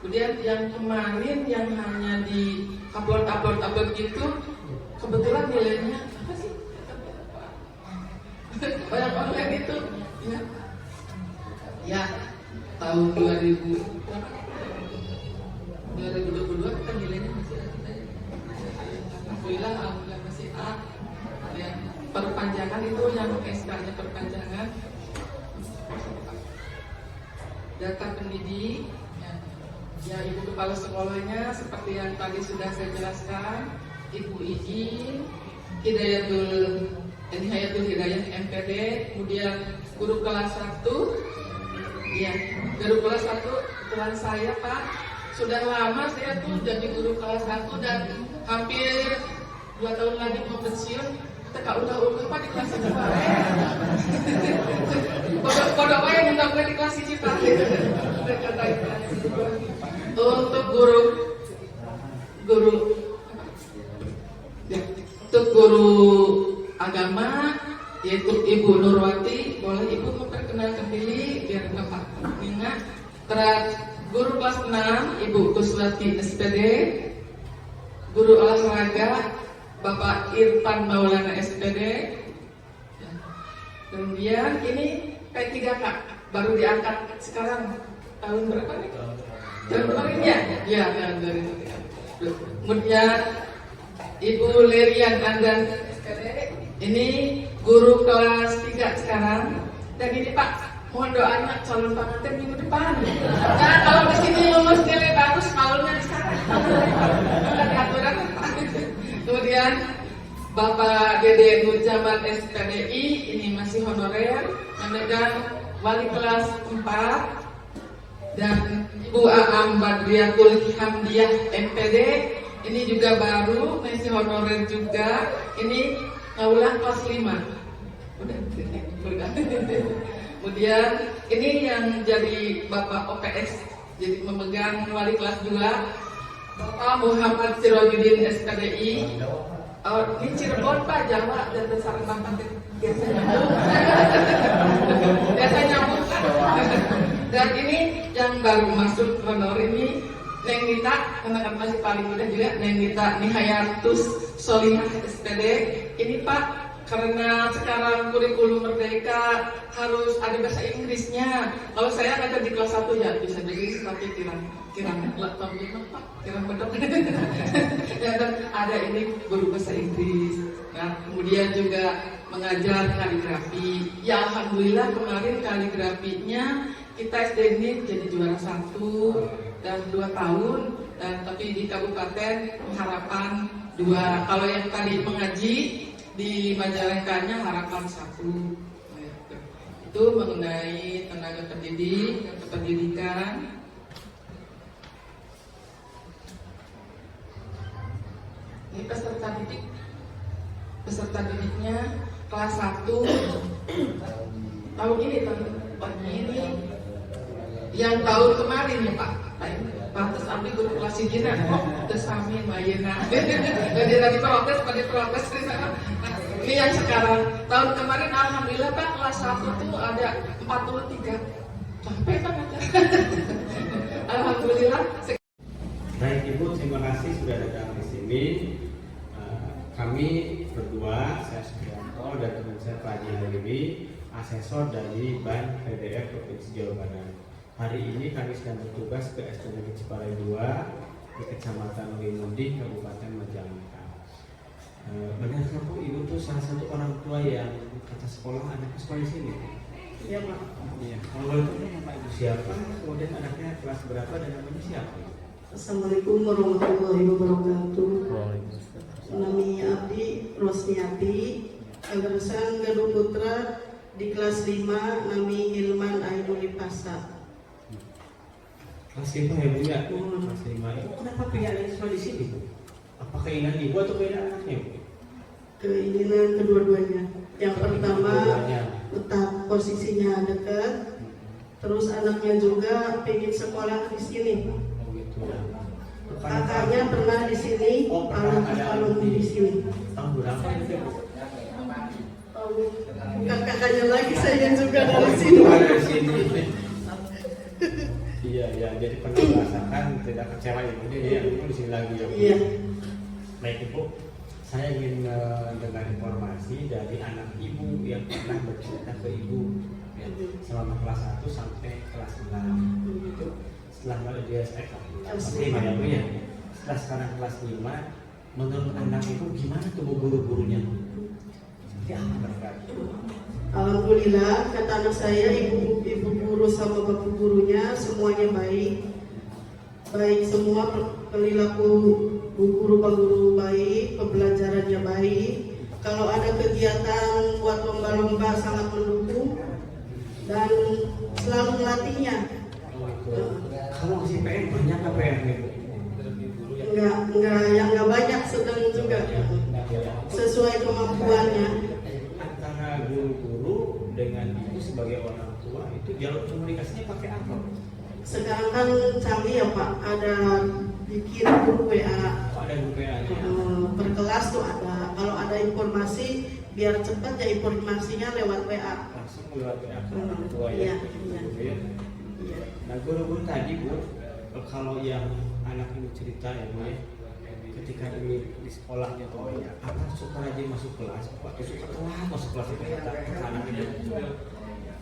Kemudian yang kemarin yang hanya di upload gitu, kebetulan nilainya apa sih? Banyak online itu, ya tahun 2022 kan nilainya masih ada. Alhamdulillah masih A. Ya, perpanjangan itu yang SK-nya perpanjangan. Data pendidik, ya ibu kepala sekolahnya seperti yang tadi sudah saya jelaskan, Ibu Iji, Hidayatul Hidayah MPD, kemudian guru kelas 1, ya guru kelas 1 kebetulan saya Pak. Sudah lama saya tuh jadi guru kelas 1 dan hampir 2 tahun lagi mau pensiun. Teka udah Pak di kelas 1 Pak. Kodok wae minta gue di kelas 1 Pak. Untuk guru agama yaitu Ibu Nurwati, boleh Ibu memperkenalkan diri biar Bapak ingat. Guru kelas 6 Ibu Kuswati SPD, guru olahraga Bapak Irfan Maulana SPD. Kemudian ini P3K baru diangkat sekarang tahun berapa nih? Tahun kemarin ya? Ya, tahun 2003. Kemudian Ibu Lerian Andan SPD, ini guru kelas 3 sekarang. Dan ini Pak, mohon doanya calon pengantin minggu depan. Nah, kalau di sini lulus nilai bagus, malunya di sana. Ada aturan Pak. Kemudian Bapak Dede Nujaman SPDI, ini masih honorer, memegang wali kelas 4. Dan Ibu Aam Badriatul Hamdiah MPD, ini juga baru, masih honorer juga. Ini ulang kelas 5. Udah. Kemudian ini yang jadi Bapak OPS, jadi memegang wali kelas 2, Bapak Muhammad Sirojudin SPDI. Ini Cirebon Pak, Jawa dan besaran Bapak biasa nyambung. Dan ini yang baru masuk honor ini Neng Nita, karena kan masih paling muda juga, Neng Nita Nihayatus Solihah SPD. Ini Pak, karena sekarang kurikulum Merdeka harus ada bahasa Inggrisnya. Kalau saya ngajar di kelas 1 ya bisa Inggris, tapi kirang Pak, kirang bedok. Ya, dan ada ini guru bahasa Inggris. Nah, kemudian juga mengajar kaligrafi. Ya alhamdulillah kemarin kaligrafinya kita SD ini jadi juara 1 dan 2 tahun, dan tapi di kabupaten harapan 2. Kalau yang tadi mengaji di Majalengkanya harapan 1. Itu mengenai tenaga pendidik dan kependidikan. peserta didiknya kelas 1 tahun ini yang tahun kemarin ya Pak. Pantes abdi guru kelas hijina kok tersamin bayena. Jadi tadi protes ini yang sekarang. Tahun kemarin alhamdulillah Pak kelas 1 tuh ada 43. Capek banget. Alhamdulillah. Baik Ibu, terima kasih sudah datang di sini. Kami berdua, saya Supriyanto dan teman saya Pak Haji Halimi, asesor dari Ban PDF Provinsi Jawa Barat. Hari ini kami sedang bertugas ke SD Negeri Ciparai 2 di Kecamatan Limudi, Kabupaten Majalengka. Benarkah Bu, Ibu tuh salah satu orang tua yang kata sekolah anaknya sekolah di sini? Iya Pak. Iya. Kalau boleh tahu nama Ibu siapa? Kemudian anaknya kelas berapa dan namanya siapa? Assalamualaikum warahmatullahi wabarakatuh. Nami Abdi Rosniati, Andersan Galuh Putra di kelas 5, Nami Hilman Ainul Pasa. Kelas 5 ya Bu ya? Kelas 5. Ibu kenapa pilih anaknya sekolah di sini Bu? Apa keinginan Ibu atau keinginan anaknya Bu? Keinginan kedua-duanya. Yang pertama tetap posisinya dekat, terus anaknya juga pengen sekolah di sini. Oh gitu ya. Kakaknya pernah di sini, kalau di sini. Tahun berapa itu Bu? Bukan kakaknya lagi, saya juga dari sini. Dari sini. Iya, jadi pernah merasakan tidak kecewa ya, jadi Ibu di sini lagi ya Bu. Iya. Baik Ibu, saya ingin mendengar informasi dari anak Ibu yang pernah bercerita ke Ibu ya, selama kelas 1 sampai kelas 6 itu setelah dia kelas 5 ya Bu ya. Setelah sekarang kelas 5, menurut anak Ibu gimana tuh guru-gurunya? Seperti apa mereka? Alhamdulillah, kata anak saya, ibu guru sama bapak gurunya semuanya baik semua, perilaku guru pak guru baik, pembelajarannya baik. Kalau ada kegiatan buat lomba-lomba sangat mendukung dan selalu melatihnya. Kalau si PM banyak apa ya Bu? Enggak banyak, sedang juga sesuai kemampuannya. Antara guru-guru dengan Ibu sebagai orang tua itu jalur komunikasinya pakai apa? Sekarang kan canggih ya Pak, ada bikin grup WA. Ada grup WA-nya. Per kelas tuh ada. Kalau ada informasi biar cepat ya informasinya lewat WA. Langsung lewat WA ke orang tua ya. Iya. Nah guru-guru tadi Bu, kalau yang anak ini cerita ya Bu ya, ketika ini di sekolahnya tuh ya, apa suka rajin masuk kelas, waktu suka telat masuk kelas itu kata anak ini.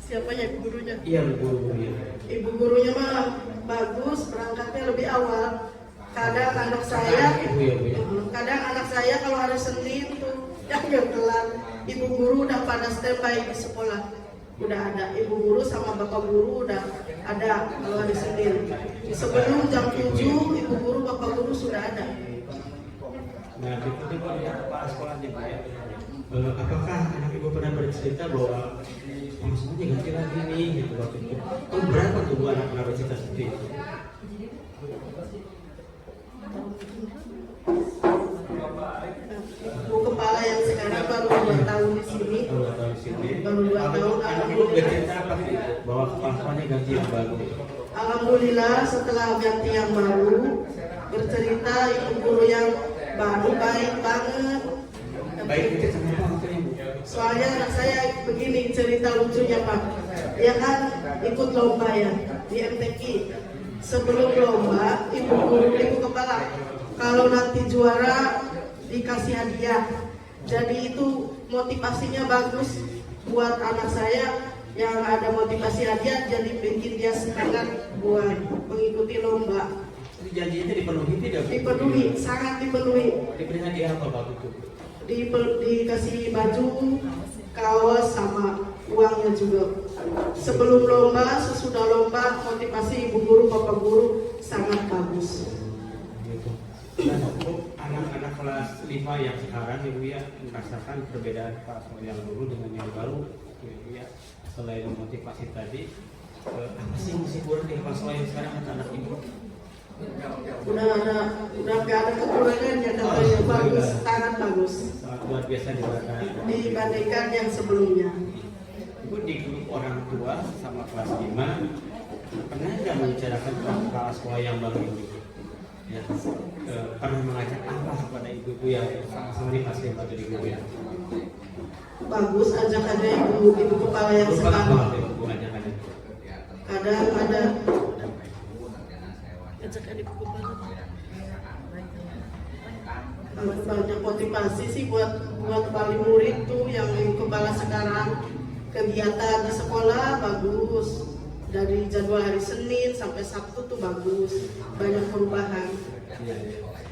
Siapa ya ibu gurunya? Iya guru-gurunya. Ibu gurunya mah bagus, berangkatnya lebih awal. Kadang anak saya, kadang anak saya kalau hari Senin tuh yang telat, ibu guru udah pada standby di sekolah. Udah ada ibu guru sama bapak guru udah ada kalau hari Senin. Sebelum jam 7 ibu guru bapak guru sudah ada. Nah, tiba-tiba lihat kepala sekolah di Pak. Apakah anak Ibu pernah bercerita bahwa semuanya ganti lagi nih gitu waktu itu? Oh, berapa tuh Bu anak pernah bercerita seperti itu? Bu kepala yang sekarang baru 2 tahun di sini. Baru 2 tahun. Anak Ibu bercerita apa sih? Bahwa kepala sekolahnya ganti yang baru. Alhamdulillah setelah ganti yang baru, bercerita ibu guru yang baru baik banget. Baik itu kenapa maksudnya Bu? Soalnya anak saya begini cerita lucunya Pak. Dia kan ikut lomba ya di MTQ. Sebelum lomba, ibu kepala kalau nanti juara dikasih hadiah. Jadi itu motivasinya bagus buat anak saya yang ada motivasi hadiah, jadi bikin dia semangat buat mengikuti lomba. Jadi janjinya dipenuhi tidak Bu? Dipenuhi, sangat dipenuhi. Diberi hadiah apa Pak itu? Dikasih baju, kaos sama uangnya juga. Sebelum lomba, sesudah lomba, motivasi ibu guru, bapak guru sangat bagus. Gitu. Nah, untuk anak-anak kelas 5 yang sekarang Ibu ya merasakan perbedaan pas yang dulu dengan yang baru, Ibu ya selain motivasi tadi, apa sih yang mesti kurang di kelas yang sekarang anak Ibu? udah nggak ada kekurangannya, katanya bagus, sangat bagus Sangat luar biasa dibandingkan yang sebelumnya. Ibu di grup orang tua sama kelas 5 pernah nggak membicarakan tentang kepala sekolah yang baru ini? Ya, pernah mengajak apa kepada ibu-ibu yang sama-sama di kelas 5 jadi guru ya? Bagus, ajak aja ibu kepala yang sekarang. Kadang ada ajak adik kepala. Banyak motivasi sih buat wali murid tuh yang kepala sekarang. Kegiatan di sekolah bagus, dari jadwal hari Senin sampai Sabtu tuh bagus, banyak perubahan.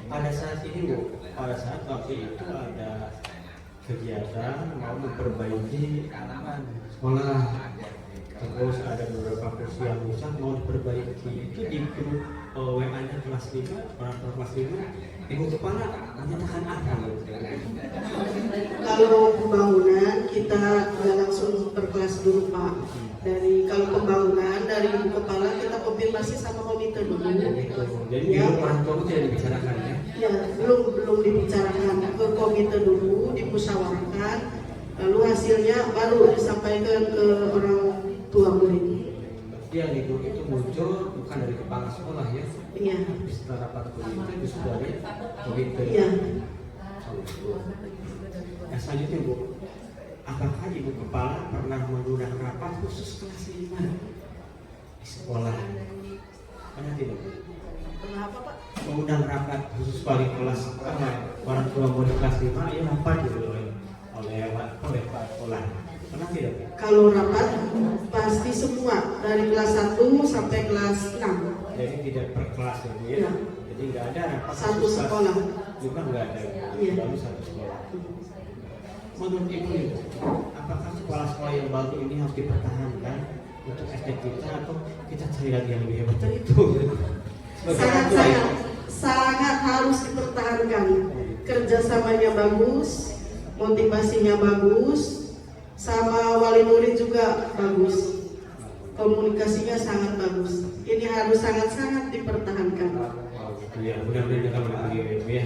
Pada saat ini Bu, pada saat waktu itu ada kegiatan mau memperbaiki sekolah, terus ada beberapa kursi yang rusak mau diperbaiki. Itu di grup WA-nya kelas 5, orang tua kelas 5, ibu kepala menyatakan apa? Kalau pembangunan kita nggak langsung berkelas dulu Pak. Kalau pembangunan dari ibu kepala kita konfirmasi sama komite dulu. Jadi ya, orang tua tidak dibicarakan ya? Ya, belum dibicarakan, ke komite dulu, dimusyawarahkan, lalu hasilnya baru disampaikan ke orang tua murid. Yang itu muncul bukan dari kepala sekolah ya? Iya. Setelah rapat komite itu sudah ada komite. Iya. Nah, selanjutnya Bu, apakah ibu kepala pernah menggunakan rapat khusus kelas 5 di sekolah? Pernah tidak Bu? Pernah apa Pak? Mengundang rapat khusus bagi kelas orang tua murid kelas 5 ya rapat gitu oleh Pak sekolah. Pernah tidak Bu? Kalau rapat pasti semua dari kelas 1 sampai kelas 6. Jadi tidak per kelas ya Bu ya? Ya. Jadi nggak ada rapat Satu sekolah. Juga nggak ada, Iya. baru satu sekolah. Menurut Ibu, apakah sekolah-sekolah yang baru ini harus dipertahankan untuk SD kita atau kita cari lagi yang lebih hebat dari itu? Sangat harus dipertahankan. Kerjasamanya bagus, motivasinya bagus, sama wali murid juga bagus. Komunikasinya sangat bagus. Ini harus sangat-sangat dipertahankan. Ya, mudah-mudahan kita mengerti ya.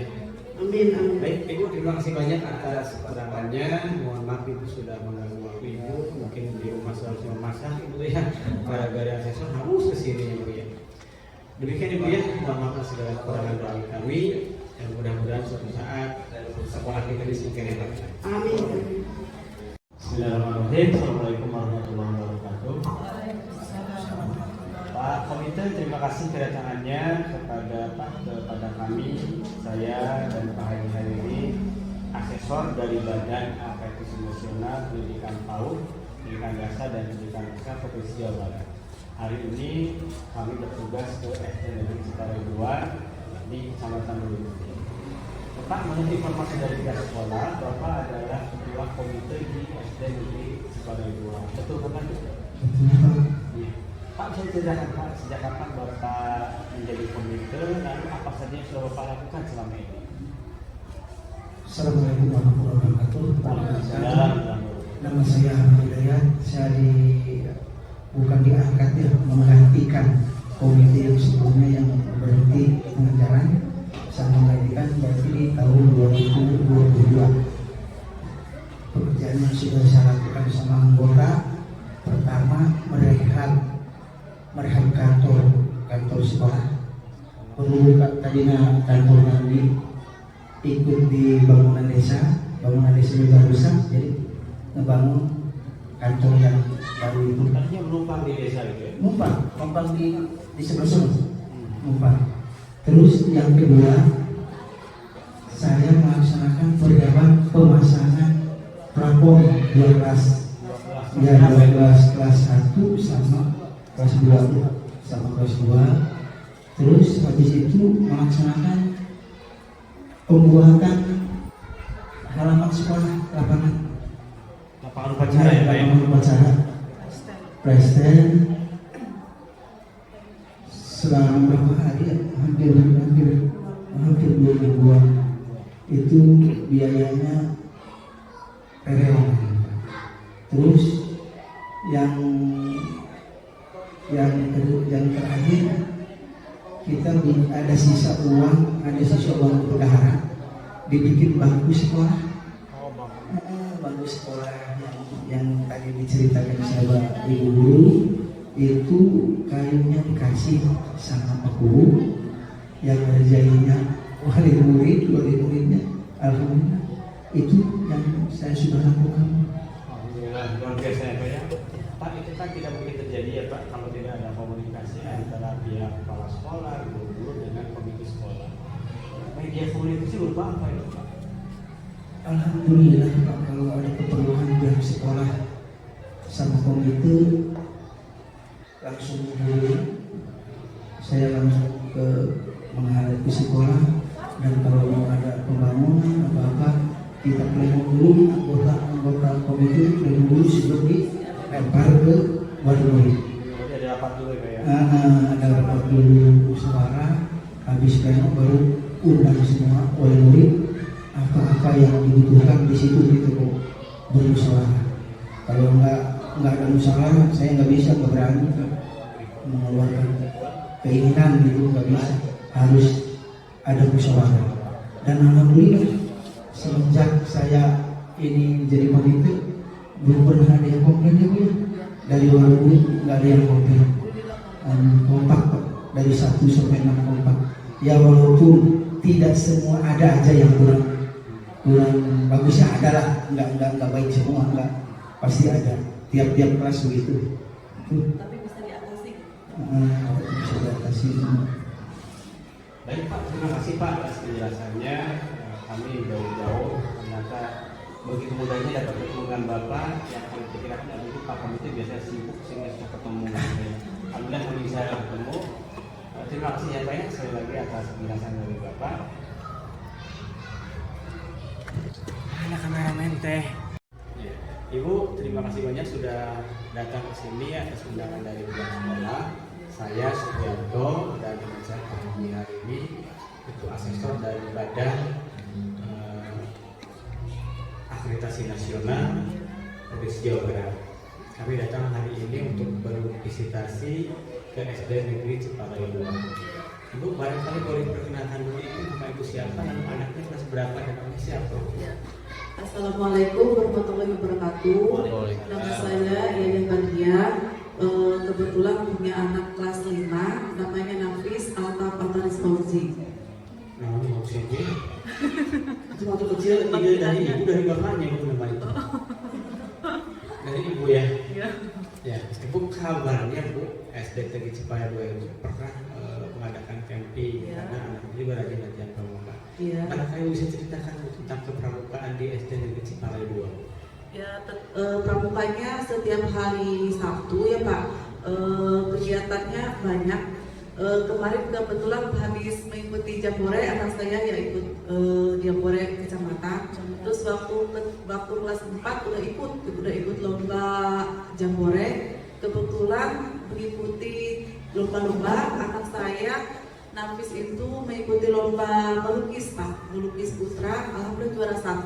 Amin, amin. Baik, Ibu terima kasih banyak atas keterangannya. Mohon maaf Ibu sudah mengganggu waktu Ibu. Mungkin di rumah selalu memasak Ibu ya. Gara-gara asesor harus kesini Ibu ya. Demikian Ibu ya, mohon maaf atas segala kekurangan dari kami. Dan mudah-mudahan suatu saat sekolah kita disingkirkan. Amin. Bismillahirrahmanirrahim. Assalamualaikum warahmatullahi wabarakatuh. Pak Komite, terima kasih kedatangannya kepada kami, saya dan Pak Haji Hariri, asesor dari Badan Aparatus Nasional Pendidikan PAUD, Pendidikan Dasar dan Pendidikan Usaha Provinsi Jawa Barat. Hari ini kami bertugas ke SD Negeri Ciparai 2 di Kecamatan Luluti. Pak, menurut informasi dari pihak sekolah, Bapak adalah ketua komite di SD Negeri Ciparai 2. Betul Bapak? Iya. Pak, bisa diceritakan Pak, sejak kapan Bapak menjadi komite dan apa saja yang sudah Bapak lakukan selama ini? Assalamualaikum warahmatullahi wabarakatuh. Nama saya Ahmad Hidayat. Saya bukan diangkat ya, menggantikan komite yang sebelumnya yang berhenti pengajaran. Saya menggantikan berarti di tahun 2022. Pekerjaan yang sudah saya lakukan bersama anggota, pertama merehab kantor sekolah. Perlu tadinya kantor nanti ikut di bangunan desa juga rusak, jadi ngebangun kantor yang baru itu. Artinya menumpang di desa gitu ya? Numpang di sebelah numpang. Terus yang kedua, saya melaksanakan persiapan pemasangan plafon 2 kelas. Ya, 12 kelas 1 sama kelas 2 sama kelas 2. Terus habis itu melaksanakan pembuatan halaman sekolah, lapangan upacara ya Pak ya? Lapangan upacara Presiden selama berapa hari ya? Hampir 2 mingguan. Itu biayanya perewangan. Terus yang terakhir ada sisa uang bendahara, dibikin bangku sekolah. Bangku sekolah yang tadi diceritakan sama ibu guru itu kayunya dikasih sama Pak Guru, yang ngerjainnya wali muridnya. Alhamdulillah itu yang saya sudah lakukan. Alhamdulillah, luar biasa ya Pak ya. Pak, itu kan tidak mungkin terjadi ya Pak kalau tidak ada komunikasi antara pihak kepala sekolah, guru-guru dengan komite sekolah. Media komunikasi berupa apa itu Pak? Alhamdulillah Pak, kalau ada keperluan pihak sekolah sama komite langsung saya langsung ke menghadapi sekolah, dan kalau mau ada pembangunan apa-apa kita pleno dulu, anggota komite pleno dulu sebelum dilempar ke wali murid. Jadi ada rapat dulu ya? Ada rapat dulu suara, habis pleno baru undang semua wali murid, apa-apa yang dibutuhkan di situ gitu kok bermusyawarah. Kalau nggak ada musyawarah, saya nggak bisa, nggak berani mengeluarkan keinginan gitu, nggak bisa, harus ada musyawarah. Dan alhamdulillah semenjak saya ini jadi komite belum pernah ada yang komplain ya Bu. Dari wali murid nggak ada yang komplain. Kompak dari 1 sampai 6 kompak. Ya walaupun tidak semua, ada aja yang kurang bagusnya, ada lah, nggak baik semua, nggak, pasti ada, tiap-tiap kelas begitu. Tapi bisa diatasi. Bisa diatasi semua. Baik Pak, terima kasih Pak atas penjelasannya. Kami jauh-jauh ternyata begitu mudahnya dapat ketemu dengan Bapak yang kami pikirkan itu Pak Komite biasanya sibuk sehingga sudah ketemu. Alhamdulillah kami bisa ketemu. Terima kasih ya Pak ya, sekali lagi atas penjelasan dari Bapak. Anak kameramen teh. Ibu, terima kasih banyak sudah datang ke sini atas undangan dari pihak sekolah. Saya Supriyanto dan teman saya Pak Haji hari ini itu asesor dari Badan Akreditasi Nasional Provinsi Jawa Barat. Kami datang hari ini untuk bervisitasi ke SD Negeri Ciparai 2. Ibu, barangkali boleh perkenalkan dulu Ibu, nama Ibu siapa, lalu anaknya kelas berapa dan anaknya siapa? Assalamualaikum warahmatullahi wabarakatuh. Nama saya Yaya Badia. Kebetulan punya anak kelas 5, namanya Nafis Alta Pataris Fauzi. Namanya mau siapa? Itu waktu kecil ide dari ibu, dari bapaknya itu nama itu. Dari ibu ya? Iya. Ya, ibu kabarnya Bu, SD Negeri Ciparai 2 itu pernah mengadakan camping karena anak ini rajin latihan pramuka. Iya. Barangkali bisa ceritakan tentang kepramukaan di SD Negeri Ciparai 2. Ya, pramukanya setiap hari Sabtu ya Pak. Kegiatannya banyak. Kemarin kebetulan habis mengikuti jambore, anak saya ya ikut jambore kecamatan. Terus waktu kelas 4 udah ikut lomba jambore. Kebetulan mengikuti lomba-lomba, anak saya Nafis itu mengikuti lomba melukis Pak, melukis putra, alhamdulillah juara 1.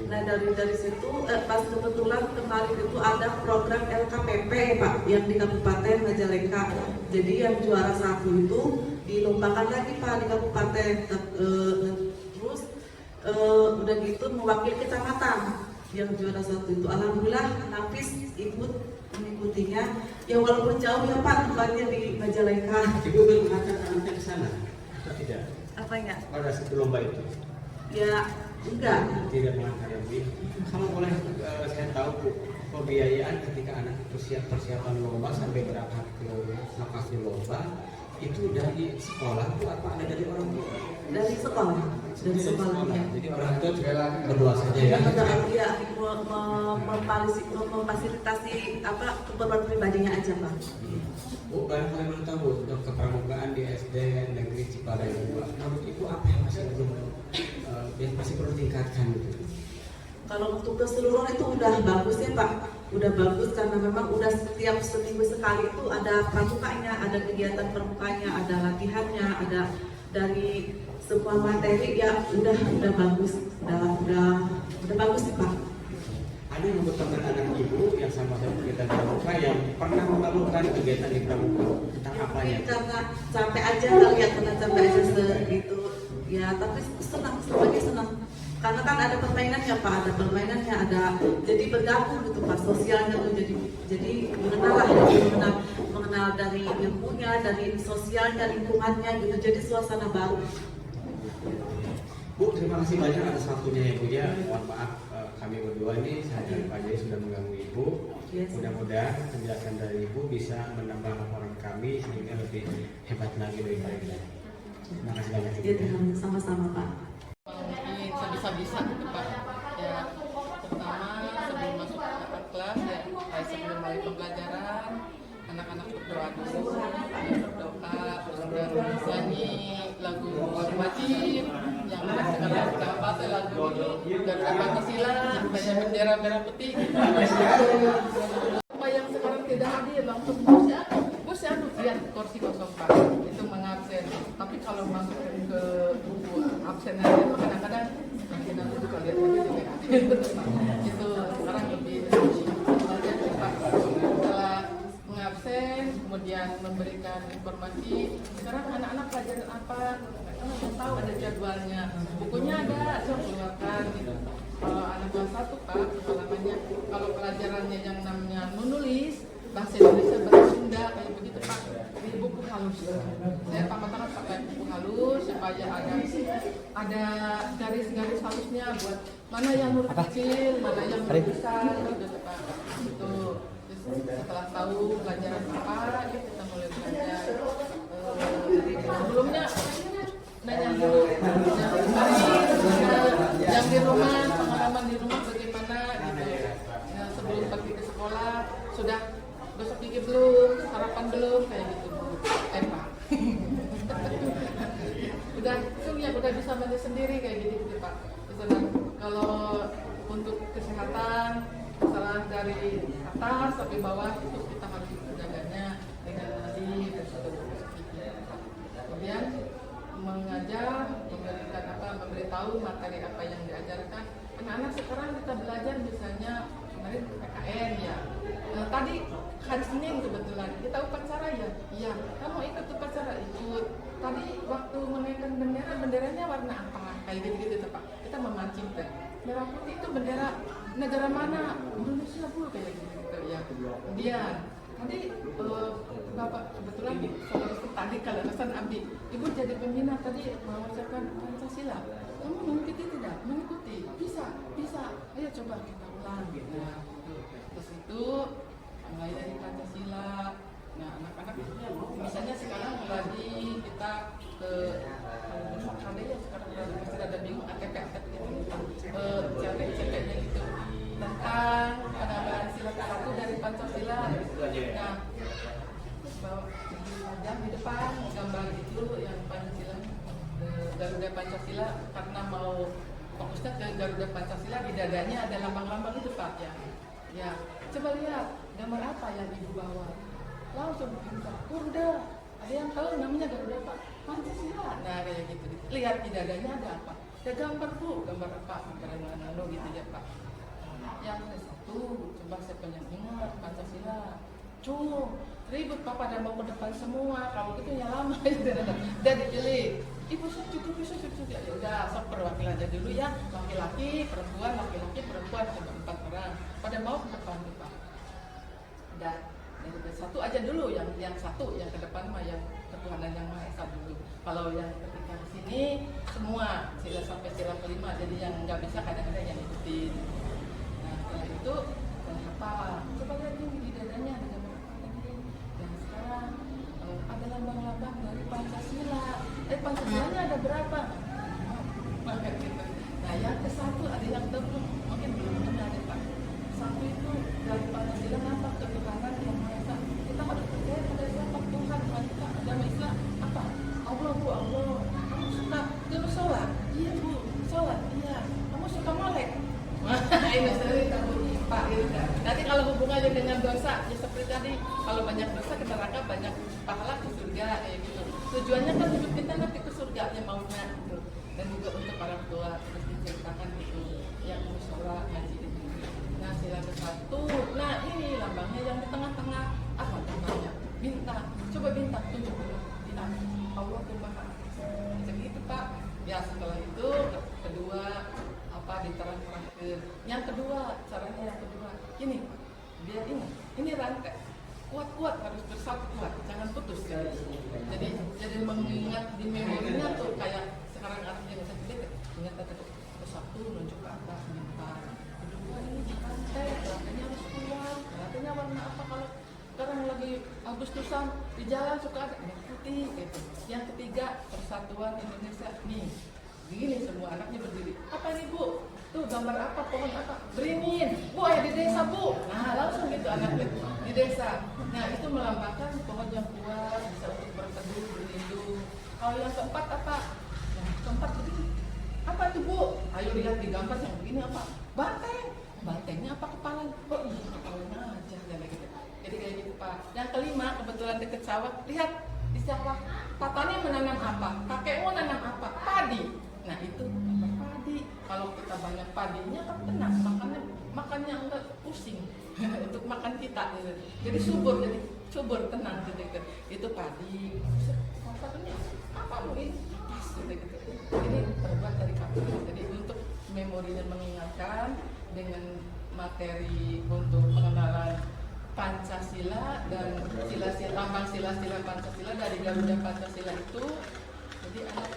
Nah dari situ pas kebetulan kemarin itu ada program LKPP Pak yang di Kabupaten Majalengka. Jadi yang juara 1 itu dilombakan lagi Pak di kabupaten. Terus udah gitu mewakili kecamatan yang juara 1 itu. Alhamdulillah Nafis ikut mengikutinya. Ya walaupun jauh ya Pak, tempatnya di Majalengka. Ibu belum mengangkat anaknya ke sana? Atau tidak? Apanya? Pada saat lomba itu? Ya enggak. Tidak mengangkat ya Bu. Kalau boleh saya tahu Bu, pembiayaan ketika anak itu persiapan lomba sampai berangkat ke lokasi lomba itu dari sekolah Bu apa ada dari orang tua? Dari sekolah. Dari sekolahnya. Jadi orang tua juga berdua saja ya? Iya, memfasilitasi apa keperluan pribadinya aja Pak. Bu, barangkali belum tahu untuk kepramukaan di SD Negeri Ciparai 2. Menurut Ibu apa yang masih perlu ditingkatkan gitu? Kalau untuk keseluruhan itu udah bagus ya Pak, udah bagus karena memang udah setiap seminggu sekali itu ada pramukanya, ada kegiatan pramukanya, ada latihannya, ada dari semua materi ya udah bagus, udah bagus sih Pak. ada yang berteman anak ibu yang sama-sama kita pramuka yang pernah melakukan kegiatan di pramuka tentang apa ya? Karena capek aja kali ya, karena capek aja segitu ya, tapi senang, semuanya senang karena kan ada permainannya Pak, ada permainannya, ada jadi bergabung gitu Pak, sosialnya tuh jadi mengenal lah, mengenal dari ilmunya, dari sosialnya, lingkungannya gitu, jadi suasana baru. Bu, terima kasih banyak atas waktunya ya Bu ya. Mohon maaf kami berdua ini saya dan Pak Jai sudah mengganggu Ibu. Yes. Mudah-mudahan penjelasan dari Ibu bisa menambah laporan kami sehingga lebih hebat lagi dari baik lagi. Terima kasih banyak Ibu. Ya, sama-sama Pak. Mungkin sebisa-bisa gitu Pak. Ya, pertama sebelum masuk ke kelas ya, sebelum mulai pembelajaran, anak-anak berdoa dulu, berdoa, kemudian nyanyi lagu wajib yang sekarang kita apa lagu Garuda Pancasila, banyak bendera merah putih. Apa yang sekarang tidak hadir langsung bos ya lihat kursi kosong Pak, itu mengabsen. Tapi kalau masuk ke buku absennya itu kadang-kadang nanti juga lihat lagi juga itu sekarang lebih belajar Pak. Setelah mengabsen kemudian memberikan informasi sekarang anak-anak pelajaran apa, mereka tahu ada jadwalnya, bukunya ada, saya keluarkan gitu. Kalau anak kelas 1 Pak, pengalamannya kalau pelajarannya yang namanya menulis bahasa Indonesia, bahasa Sunda kayak begitu Pak, di buku halus. Saya pertama-tama pakai buku halus supaya ada garis-garis halusnya buat mana yang huruf kecil, mana yang huruf besar gitu Pak. Itu setelah tahu pelajaran apa, kita mulai belajar. Sebelumnya nanya dulu yang di rumah, pengalaman di rumah bagaimana gitu. Ya, sebelum pergi ke sekolah sudah gosok gigi belum, sarapan belum, kayak gitu Pak. udah bisa mandi sendiri kayak gitu Pak. Misalnya kalau untuk kesehatan masalah dari atas sampai bawah itu kita harus menjaganya dengan mandi dan kemudian mengajar, memberitahu materi apa yang diajarkan. Anak-anak sekarang kita belajar misalnya kemarin PKN ya. Tadi hari Senin kebetulan kita upacara ya. Iya, kamu ikut upacara, ikut. Tadi waktu menaikkan bendera, benderanya warna apa? Kayak gitu-gitu Pak. Kita memancing teh. Merah putih itu bendera negara mana? Indonesia Bu, kayak gitu ya. Kemudian tadi Bapak kebetulan tadi kalau pesan Abi, Ibu jadi pembina tadi mengucapkan Pancasila. Kamu mengikuti tidak? Mengikuti. Bisa. Ayo coba kita ulang. Nah, terus itu mulai dari Pancasila. Nah, anak-anak misalnya sekarang lagi kita ke ada ya sekarang pasti ada bingung ATP gitu. CP-nya gitu. Tentang penambahan sila ke-1 dari Pancasila. Nah, yang di depan gambar itu yang Pancasila, Garuda Pancasila, karena mau fokusnya ke Garuda Pancasila, di dadanya ada lambang-lambang itu Pak ya. Ya, coba lihat gambar apa yang Ibu bawa. Langsung kita Garuda. Ada yang tahu namanya Garuda Pak? Pancasila. Nah kayak gitu. Lihat di dadanya ada apa? Ada gambar Bu, gambar apa? Gambar nano gitu ya Pak. Yang satu, coba saya pengen ingat Pancasila. Ribut Papa dan mau ke depan semua. Kalau gitu yang lama udah dipilih. Ibu saya cukup bisa ya udah sok perwakilannya dulu ya, laki-laki perempuan coba 4 orang pada mau ke depan Pak. Udah dari satu aja dulu, yang satu yang ke depan mah yang ketuhanan yang Maha Esa dulu. Kalau yang ketika di sini semua sila sampai sila kelima, jadi yang nggak bisa kadang-kadang yang ikutin. Nah setelah itu apa? Coba lihat di dadanya ada gambar apa tadi. Dan sekarang ada lambang-lambang dari Pancasila. Pancasilanya ada berapa? Nah yang ke satu ada yang tahu mungkin belum ada Pak. Satu itu dari Pancasila nampak ketuhanan yang Maha Esa. Kita harus percaya pada siapa Tuhan kita agama Islam apa? Allah Bu, Allah. Kamu suka sholat? Iya Bu, sholat. Iya. Kamu suka molek? Ini sering kamu Pak gitu kan. Nanti kalau hubungannya dengan dosa, ya seperti tadi, kalau banyak dosa ke neraka, banyak pahala ke surga kayak gitu. Tujuannya kan hidup kita nanti ke surga yang maunya gitu. Dan juga untuk para tua terus diceritakan gitu, yang musola ngaji gitu. Nah, sila ke-1. Nah, ini lambangnya yang di tengah-tengah. Apa namanya? Bintang. Coba bintang tunjuk dulu. Bintang. Allah Tuhan. Begitu Pak. Ya setelah itu kedua apa diterang-terangkan. Yang kedua caranya yang kedua. Ini biar ini rantai. Kuat-kuat harus bersatu kuat, jangan putus ya. Jadi mengingat di memorinya tuh kayak sekarang artinya misalnya ingat satu nunjuk ke atas bintang, kedua ini di rantai, rantainya harus kuat, rantainya warna apa kalau sekarang lagi Agustusan di jalan suka ada merah putih gitu. Yang ketiga persatuan Indonesia nih. Begini semua anaknya berdiri. Apa nih Bu? Tuh gambar apa? Pohon apa? Beringin. Bu, ayah di desa Bu. Nah langsung gitu anaknya di desa. Nah itu melambangkan pohon yang kuat, bisa untuk berteduh, berlindung. Kalau yang keempat apa? Yang keempat begini. Apa tuh Bu? Ayo lihat di gambar yang begini apa? Banteng. Bantengnya apa kepala? Oh iya kepalanya aja. Jadi kayak gitu Pak. Yang kelima kebetulan deket sawah. Lihat di sawah. Patani menanam apa? Kakekmu nanam apa? Padi. Nah itu gambar padi. Kalau kita banyak padinya kan tenang, makannya enggak pusing untuk makan kita. Gitu. Jadi subur, tenang gitu. Itu padi. Satunya apa Bu ini? Pas gitu. Ini terbuat dari kapas. Jadi untuk memorinya mengingatkan dengan materi untuk pengenalan Pancasila dan lambang sila-sila Pancasila dari Garuda Pancasila itu. Jadi anak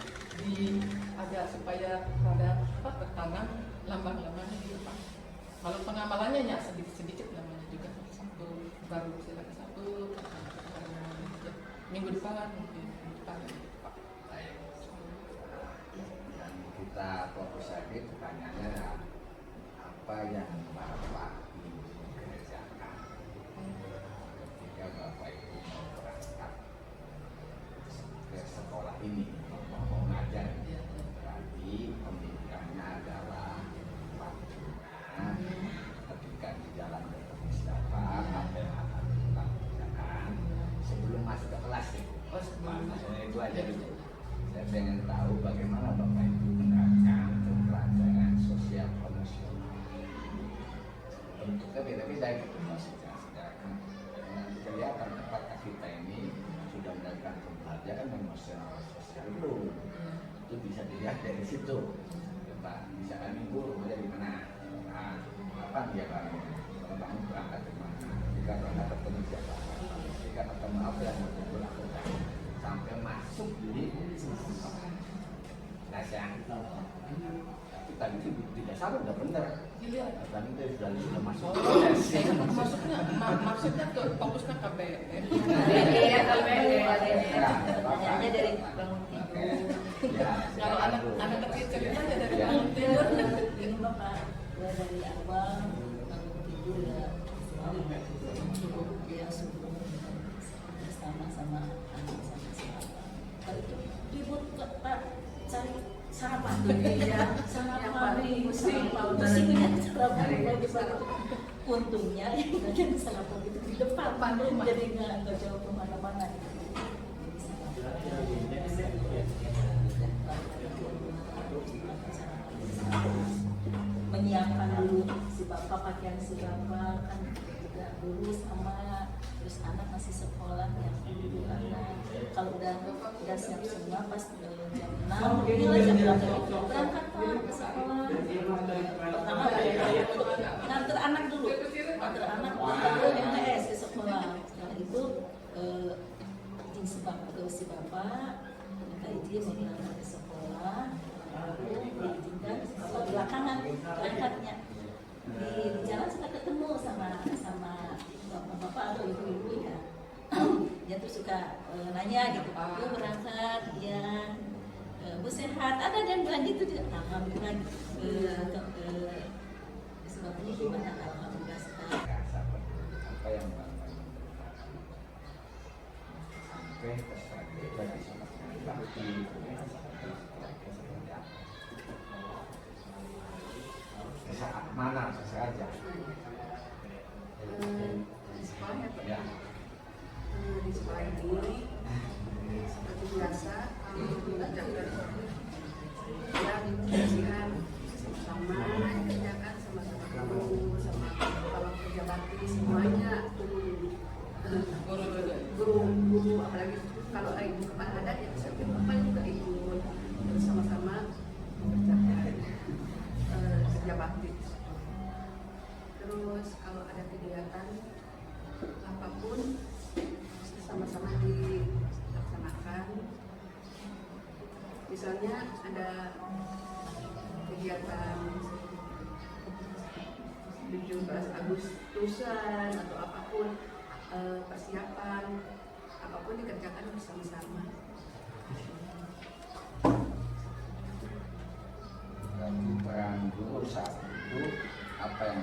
agak supaya pada tertanam lambang-lambangnya gitu Pak. Kalau pengamalannya ya sedikit-sedikit namanya juga satu baru sila ke-1 minggu depan mungkin Pak. Dan kita fokus lagi pertanyaannya apa yang Bapak ingin kerjakan ketika Bapak Ibu mau berangkat ke sekolah ini mau ngajar. Berarti pendidikannya adalah waktunya ketika di jalan bertemu siapa apa yang akan kita kerjakan sebelum masuk ke kelas ya. Maksudnya itu aja dulu. Saya pengen tahu bagaimana Bapak Ibu menerapkan keterangan sosial emosional. Bentuknya beda-beda gitu maksudnya. Kelihatan apakah kita ini sudah melakukan pembelajaran emosional sosial belum? Itu bisa dilihat dari situ. Pak, misalkan Ibu rumahnya di mana? Nah, apa dia bangun? Kalau bangun berangkat ke mana? Jika berangkat ketemu siapa? Jika ketemu apa yang mau dilakukan? Sampai masuk di dasar. Tapi tadi itu tidak salah, udah benar. Tadi itu sudah masuk. Maksudnya tuh fokusnya ke BM. Hanya dari bangun tidur. Kalau anak kecil ceritanya dari bangun tidur. Ini Bapak dari awal bangun tidur ya subuh sama anak sama. Kalau itu ribut Pak cari sarapan ya sarapan terus ibunya sarapan untungnya yang sarapan itu di depan rumah jadi nggak jauh kemana-mana menyiapkan dulu si bapak pakaian si bapak kan juga dulu sama terus anak masih sekolah yang dulu anak kalau udah siap semua pas jam 6 inilah jam 8 berangkat Pak ke sekolah pertama nganter anak dulu MTS ke sekolah setelah itu izin si bapak minta izin mau berangkat ke sekolah diizinkan kalau belakangan berangkatnya di jalan suka ketemu sama bapak-bapak atau ibu-ibu ya dia tuh suka nanya gitu Bu berangkat ya Bu sehat ada dan bilang gitu alhamdulillah sebabnya gimana alhamdulillah sehat apa yang sampai pesan dari bakti saat mana saja di sekolahnya ya di sekolah ini seperti biasa belajar dari ya kebersihan sama kerjakan sama guru sama kalau ibu kepala adat ya setiap bapak juga ikut sama-sama mengerjakan kerja bakti. Terus kalau ada kegiatan apapun sama-sama dilaksanakan. Misalnya ada kegiatan 17 Agustusan atau apapun, persiapan apapun dikerjakan bersama-sama. Bagi peran guru saat itu apa yang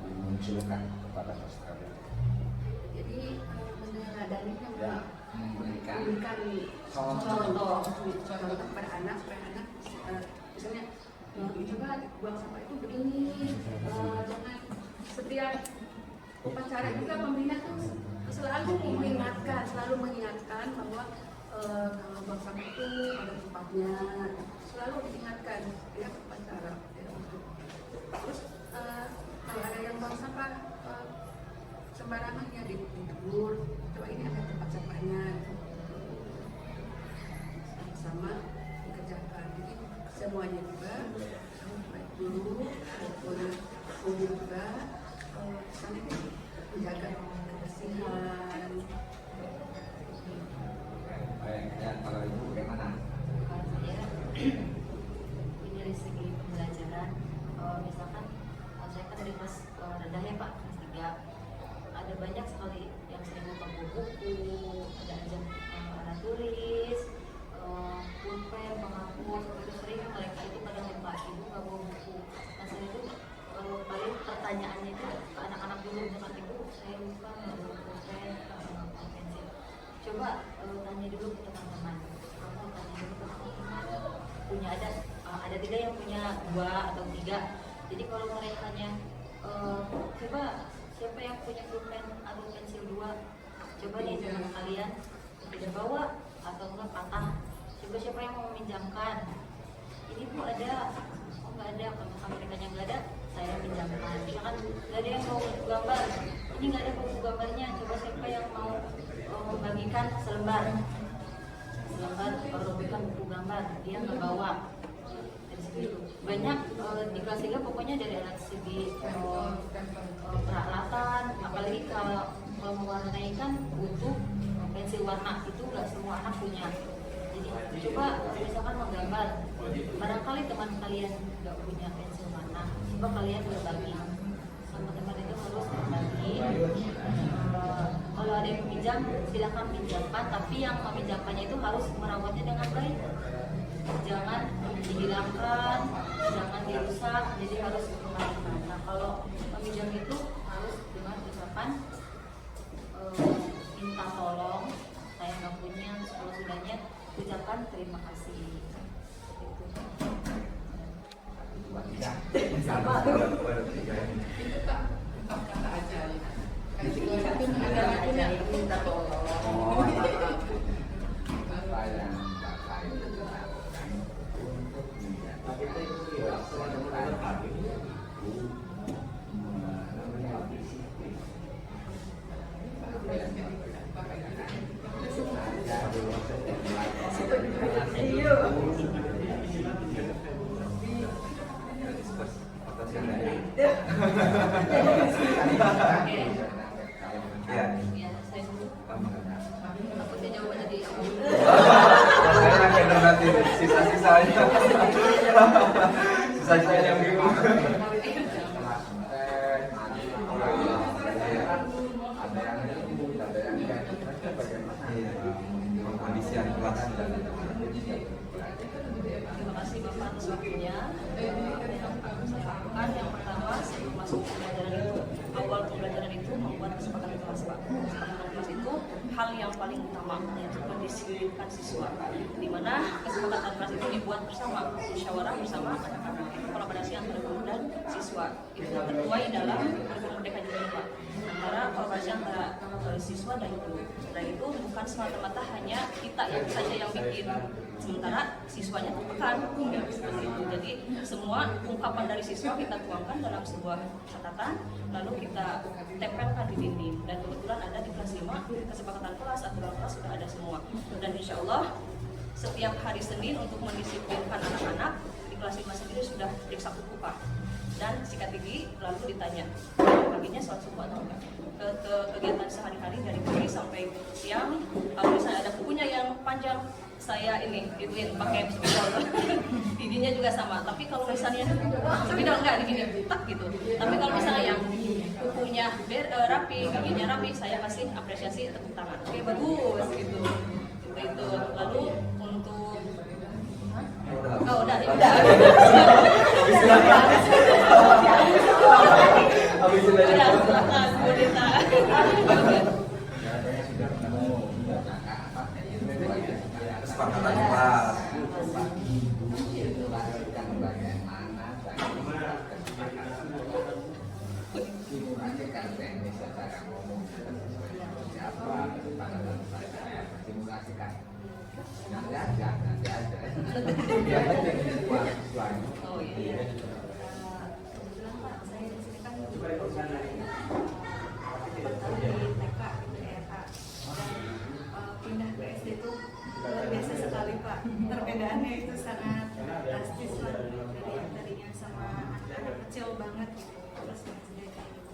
dimunculkan kepada peserta didik? Jadi meneladani Ya, memberikan contoh kepada anak misalnya coba buang sampah itu begini, jangan setiap upacara juga pembina tuh selalu mengingatkan bahwa kalau buang sampah itu ada tempatnya, selalu diingatkan setiap upacara. Terus kalau ada yang buang sampah sembarangan ya ditegur, coba ini ada tempat sampahnya, sama dikerjakan. Jadi semuanya juga baik guru maupun guru juga sana menjaga kebersihan. Baik, ya kalau ibu bagaimana? Ini dari segi pembelajaran, misalkan saya kan dari kelas rendah ya Pak, kelas 3, ada banyak sekali yang sering buka buku, ada ajar anak tulis, pulpen, penghapus, itu sering mereka itu pada lupa ibu nggak bawa buku. Nah saya itu paling pertanyaannya itu ke anak-anak dulu, misalkan ibu saya lupa nggak bawa pulpen, pensil. Coba tanya dulu ke teman-teman, kamu tanya dulu ke teman-teman punya ada 3 yang punya 2 atau 3. Jadi kalau mereka coba siapa yang punya pulpen atau pensil 2, coba nih teman kalian tidak bawa atau enggak patah, coba siapa yang mau meminjamkan. Ini Bu ada, oh nggak ada, kalau mereka yang nggak ada saya pinjamkan. Misalkan nggak ada yang mau gambar, ini nggak ada buku gambarnya, coba siapa yang mau membagikan selembar robekan buku gambar, dia nggak bawa. Banyak di kelas 3 pokoknya dari segi peralatan, apalagi kalau mewarnai kan butuh pensil warna, itu nggak semua anak punya. Jadi coba misalkan menggambar, barangkali teman kalian nggak punya pensil warna, coba kalian berbagi sama teman, itu harus berbagi. Kalau ada yang pinjam silakan pinjamkan, tapi yang meminjamkannya itu harus merawatnya dengan baik, jangan dihilangkan, jangan dirusak, jadi harus dikembalikan. Nah kalau meminjam itu harus dengan ucapan minta tolong, saya nggak punya, kalau sudahnya ucapan terima kasih. Sama itu Kak, kata ajaib. Satu ajaib minta tolong. Apa yang Bapak Ibu lakukan untuk menjadi disiplin? Sisa-sisanya yang bingung. Kondisian kelas. Terima kasih Bapak atas waktunya. Yang pertama sebelum masuk pembelajaran itu, awal pembelajaran itu membuat kesepakatan kelas Pak. Kesepakatan kelas itu hal yang paling utama, yaitu mendisiplinkan siswa. Di mana kesepakatan kelas itu dibuat bersama, musyawarah bersama anak-anak. Itu kolaborasi antara guru dan siswa. Itu tertuai dalam kurikulum Merdeka juga Pak. Antara kolaborasi antara siswa dan guru. Dan itu bukan semata-mata hanya kita yang saja yang bikin, sementara siswanya tertekan. Jadi semua ungkapan dari siswa kita tuangkan dalam sebuah catatan, lalu kita tempelkan di dinding. Dan kebetulan ada di kelas 5 semua, kesepakatan kelas, aturan kelas sudah ada semua. Dan insya Allah setiap hari Senin untuk mendisiplinkan anak-anak di kelas 5 sendiri sudah periksa kuku Pak. Dan sikat gigi lalu ditanya paginya sholat subuh atau enggak. Ke kegiatan sehari-hari dari pagi sampai siang, kalau misalnya ada kukunya yang panjang saya ituin pakai spidol. Giginya juga sama, tapi kalau misalnya spidol enggak digini tak gitu. Tapi kalau misalnya yang kukunya rapi, giginya rapi, saya kasih apresiasi tepuk tangan. Oke, bagus gitu. Itu lalu untuk udah. Silakan Bu Dita. Kesepakatan kelas. Oh iya. Kebetulan Pak, saya di sini kan juga di TK gitu ya Pak. Dan pindah ke SD itu luar biasa sekali Pak. Perbedaannya itu sangat drastis lah dari yang tadinya sama anak-anak kecil banget gitu. Terus yang SD kayak gitu.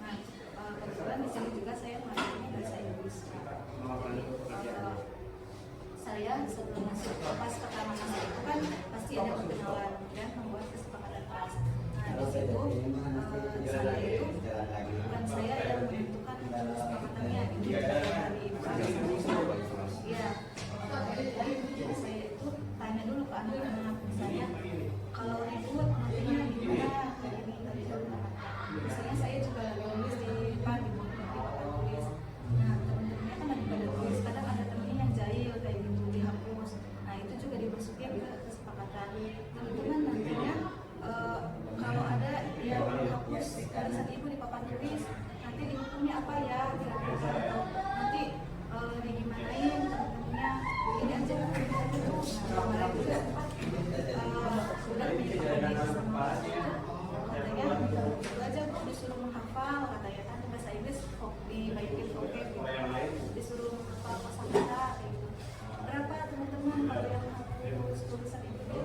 Nah, kebetulan di sini juga saya mengajarnya bahasa Inggris Pak. Jadi saya sebelum masuk pas pertama masuk itu kan pasti ada perkenalan dan membuat kesepakatan kelas. Nah di situ saya itu bukan saya yang menentukan kesepakatannya gitu dari kelas. Iya. Jadi saya itu tanya dulu ke anak-anak misalnya kalau ribut nantinya gimana tadi misalnya saya juga nulis di depan di papan tulis. Nah teman-temannya kan lagi pada tulis, kadang ada temennya yang jahil kayak gitu dihapus. Nah itu juga dimasukin ke kesepakatan teman-teman nantinya kalau ada yang menghapus tulisan ibu di papan tulis nanti dihukumnya apa ya kira-kira atau nanti digimanain teman-temannya ini aja gitu. Nah kemarin juga sempat sudah dibagi sama katanya itu aja disuruh menghafal katanya kan bahasa Inggris dibaikin oke gitu. Disuruh menghafal kosakata kayak gitu. Berapa teman-teman kalau yang hapus tulisan itu 10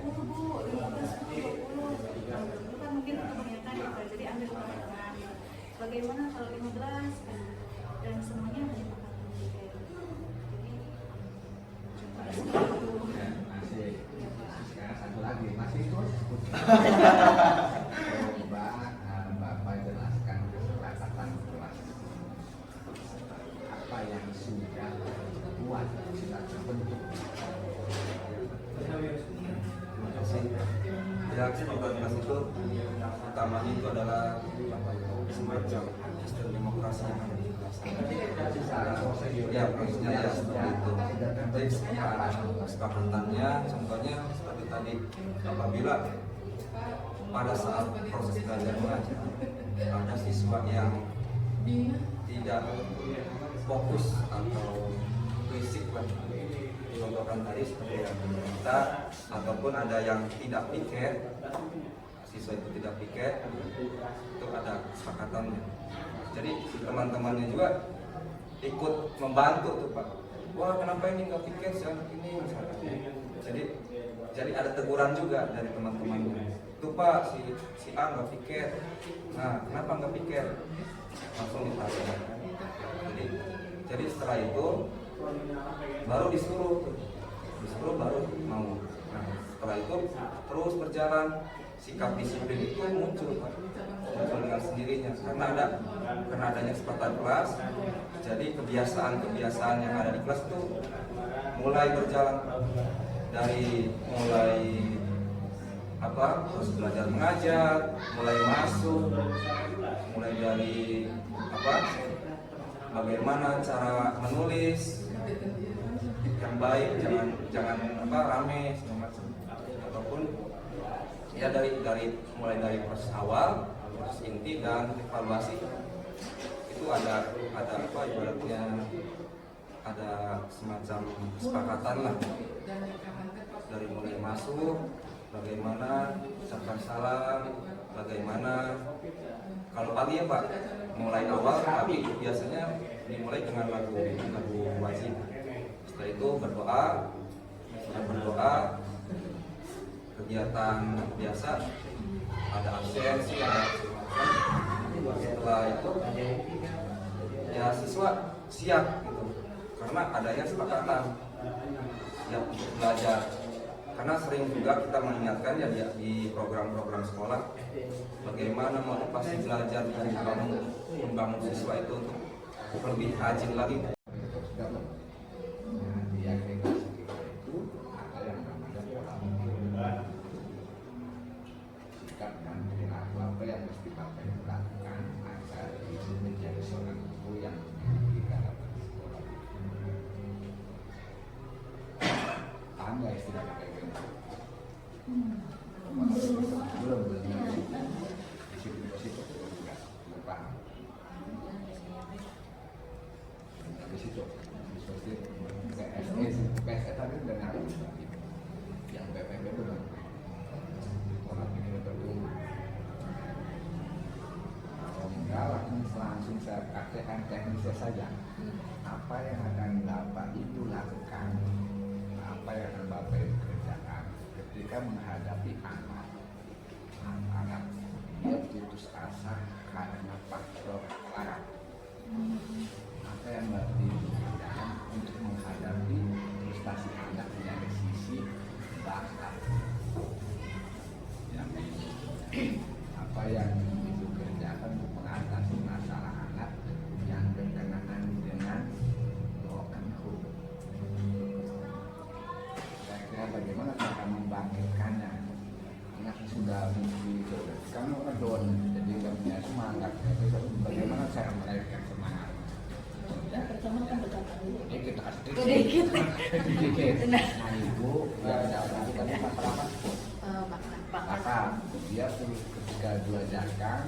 Bu, 15 Bu, 20 itu kan mungkin kebanyakan gitu. Jadi ambil teman-teman bagaimana kalau 15 kan dan semuanya menyepakati kayak gitu. Jadi Sekarang satu lagi masih terus. Coba Bapak jelaskan kesepakatan kelas. Apa yang sudah dibuat, sudah terbentuk. Terima kasih. Ya, kesepakatan kelas itu utamanya itu adalah semacam sistem demokrasi yang ada di kelas. Ya, prosesnya ya seperti itu. Tapi kesepakatannya, contohnya seperti tadi, apabila pada saat proses belajar mengajar ada siswa yang tidak fokus atau fisik contohkan tadi seperti yang kita ataupun ada yang tidak piket, siswa itu tidak piket, itu ada kesepakatannya. Jadi teman-temannya juga ikut membantu tuh Pak. Wah kenapa ini nggak piket sih ini misalnya. Jadi ada teguran juga dari teman-temannya. Tuh Pak si A nggak piket. Nah kenapa nggak piket? Langsung ditanya. Jadi setelah itu baru disuruh baru mau. Nah setelah itu terus berjalan, sikap disiplin itu muncul Pak. Muncul dengan sendirinya karena adanya kesepakatan kelas. Jadi kebiasaan yang ada di kelas itu mulai berjalan dari terus belajar mengajar, mulai masuk, mulai dari bagaimana cara menulis yang baik, jangan rame segala macam, ataupun ya mulai dari proses awal, proses inti dan evaluasi itu ada ibaratnya ada semacam kesepakatan lah dari mulai masuk bagaimana ucapkan salam, bagaimana kalau pagi ya Pak, mulai awal pagi biasanya dimulai dengan lagu wajib. Setelah itu berdoa, setelah berdoa kegiatan biasa, ada absensi, ada setelah itu ya siswa siap gitu, karena adanya kesepakatan siap untuk belajar. Karena sering juga kita mengingatkan ya di program-program sekolah bagaimana motivasi belajar dan membangun siswa itu untuk lebih rajin lagi. Sikap dan perilaku apa yang mesti Bapak lakukan agar Ibu menjadi seorang ibu yang memiliki karakter sekolah. Paham nggak istilah kayak gitu? Belum di situ enggak paham. Di situ seperti PSD tadi dengan yang PPP belum. Orang ini berdua. Kalau enggak langsung saya praktekkan teknisnya saja. Apa yang akan Bapak Ibu lakukan, apa yang akan Bapak Ibu kerjakan ketika menghadapi anak dia putus asa karena faktor larat. Apa yang Bapak Ibu kerjakan untuk menghadapi frustasi anak dari sisi bakat. Apa yang Ibu kerjakan untuk mengatasi masalah anak yang berkenaan dengan broken home. Kira-kira bagaimana cara membangkitkannya? Anak sudah mimpi, kamu ngedon, jadi kamu punya semangat. Bagaimana cara melahirkan semangat? Yang pertama kan berkata dulu. Dikit. Nah, Ibu yang tadi apa? Bakat. Dia ketika belajarkan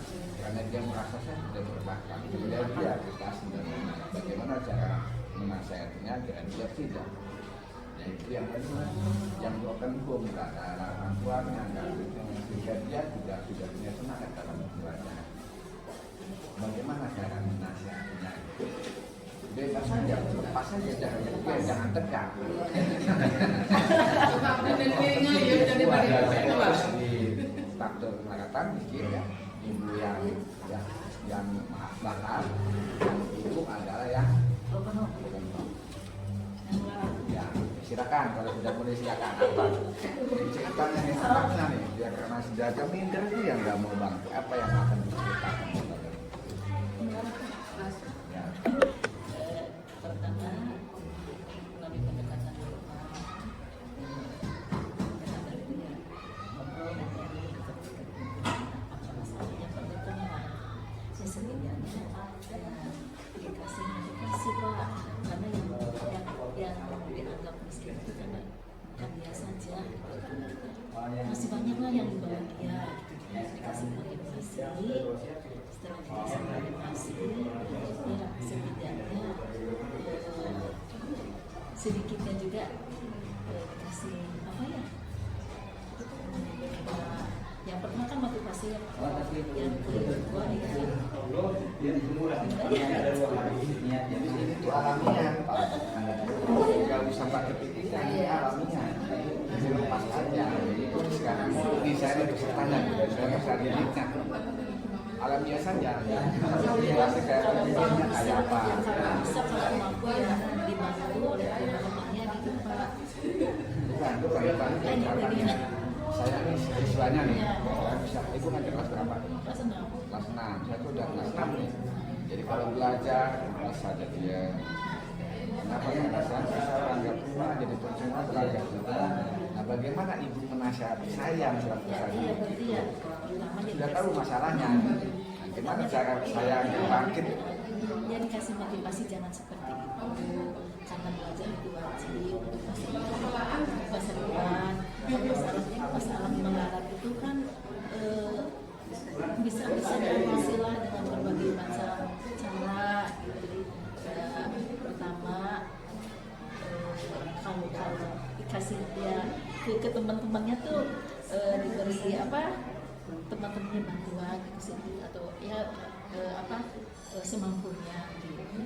karena dia merasa saya sudah berbakat, kemudian dia aplikasi dan bagaimana cara menasihatinya agar dia tidak. Nah itu yang kedua, yang broken home kata orang tuanya, sehingga dia juga sudah punya semangat dalam belajar. Bagaimana cara menasihatinya? Bebas saja, lepas saja, jangan tegang. Harus di faktor kelaratan mikir ya, ibu yang bakal, ibu adalah yang ya silakan kalau sudah mulai silakan apa ceritanya nih sebabnya nih ya karena sudah minder itu yang nggak mau bang apa yang akan diceritakan ya. Pertama melalui pendekatan apa masalahnya pertemuan sebenarnya dikasih motivasi Pak, karena yang dianggap miskin itu kan biasa saja, masih banyak lah yang bahagia. Dikasih motivasi, setelah dikasih motivasi ya setidaknya sedikitnya juga dikasih apa ya, yang pertama kan motivasi, yang kedua itu alamiah Pak, nggak usah pakai pikiran, ini alamiah, jadi lepas aja. Itu sekarang ini saya pesertanya, saya bisa didiknya alamiah saja. Pasti kayak pikirannya kayak apa? Bisa kalau mampu ya dibantu oleh teman-temannya gitu Pak. Bukan caranya. Saya nih siswanya nih, saya bisa. Ibu ngajar kelas berapa? Kelas 6. Kelas 6. Saya tuh udah kelas 6 nih. Jadi kalau belajar, malas saja dia. Kenapa ya? Saya bisa anggap rumah jadi percuma belajar juga. Nah, bagaimana ibu menasihati saya yang sudah tadi? Sudah tahu masalahnya. Nah, gimana cara saya bangkit? Ya dikasih motivasi jangan seperti itu, karena belajar itu wajib. Masa depan, masalah melarat itu kan bisa diatasilah dengan berbagai macam cara. Gitu. Pertama, kalau dikasih ya ke teman-temannya tuh diberi apa teman-temannya bantuan gitu sih, atau ya semampunya gitu.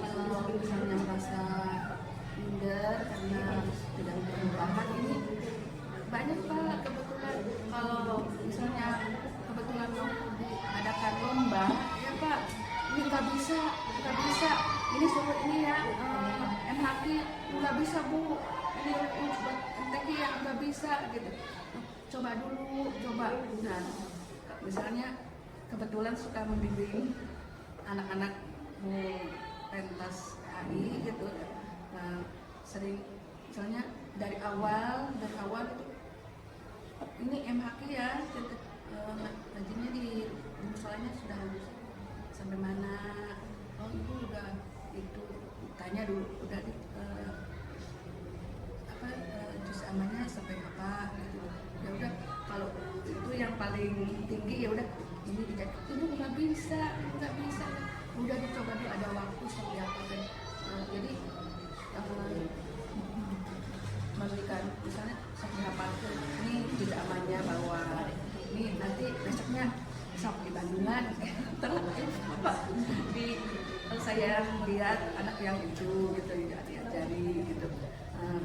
Kalau misalnya merasa minder karena tidak perubahan ini banyak Pak, kebetulan kalau misalnya kebetulan mau diadakan lomba ya Pak, ini nggak bisa ini suruh ini ya MHQ nggak bisa Bu, ini buat MTQ yang nggak bisa gitu, coba nah misalnya kebetulan suka membimbing anak-anak pentas AI gitu. Nah, sering misalnya dari awal itu ini MHQ ya, ngajinya di musolanya sudah sampai mana? Oh itu udah itu tanya dulu udah juz amannya sampai apa gitu. Ya udah kalau itu yang paling tinggi ya udah ini dicek. Ibu nggak bisa. Udah dicoba dulu ada waktu sampai apa kan. Jadi memberikan misalnya sampai apa ini juz amannya bahwa ini nanti besoknya sok di Bandungan terus kalau saya melihat anak yang itu gitu diajari gitu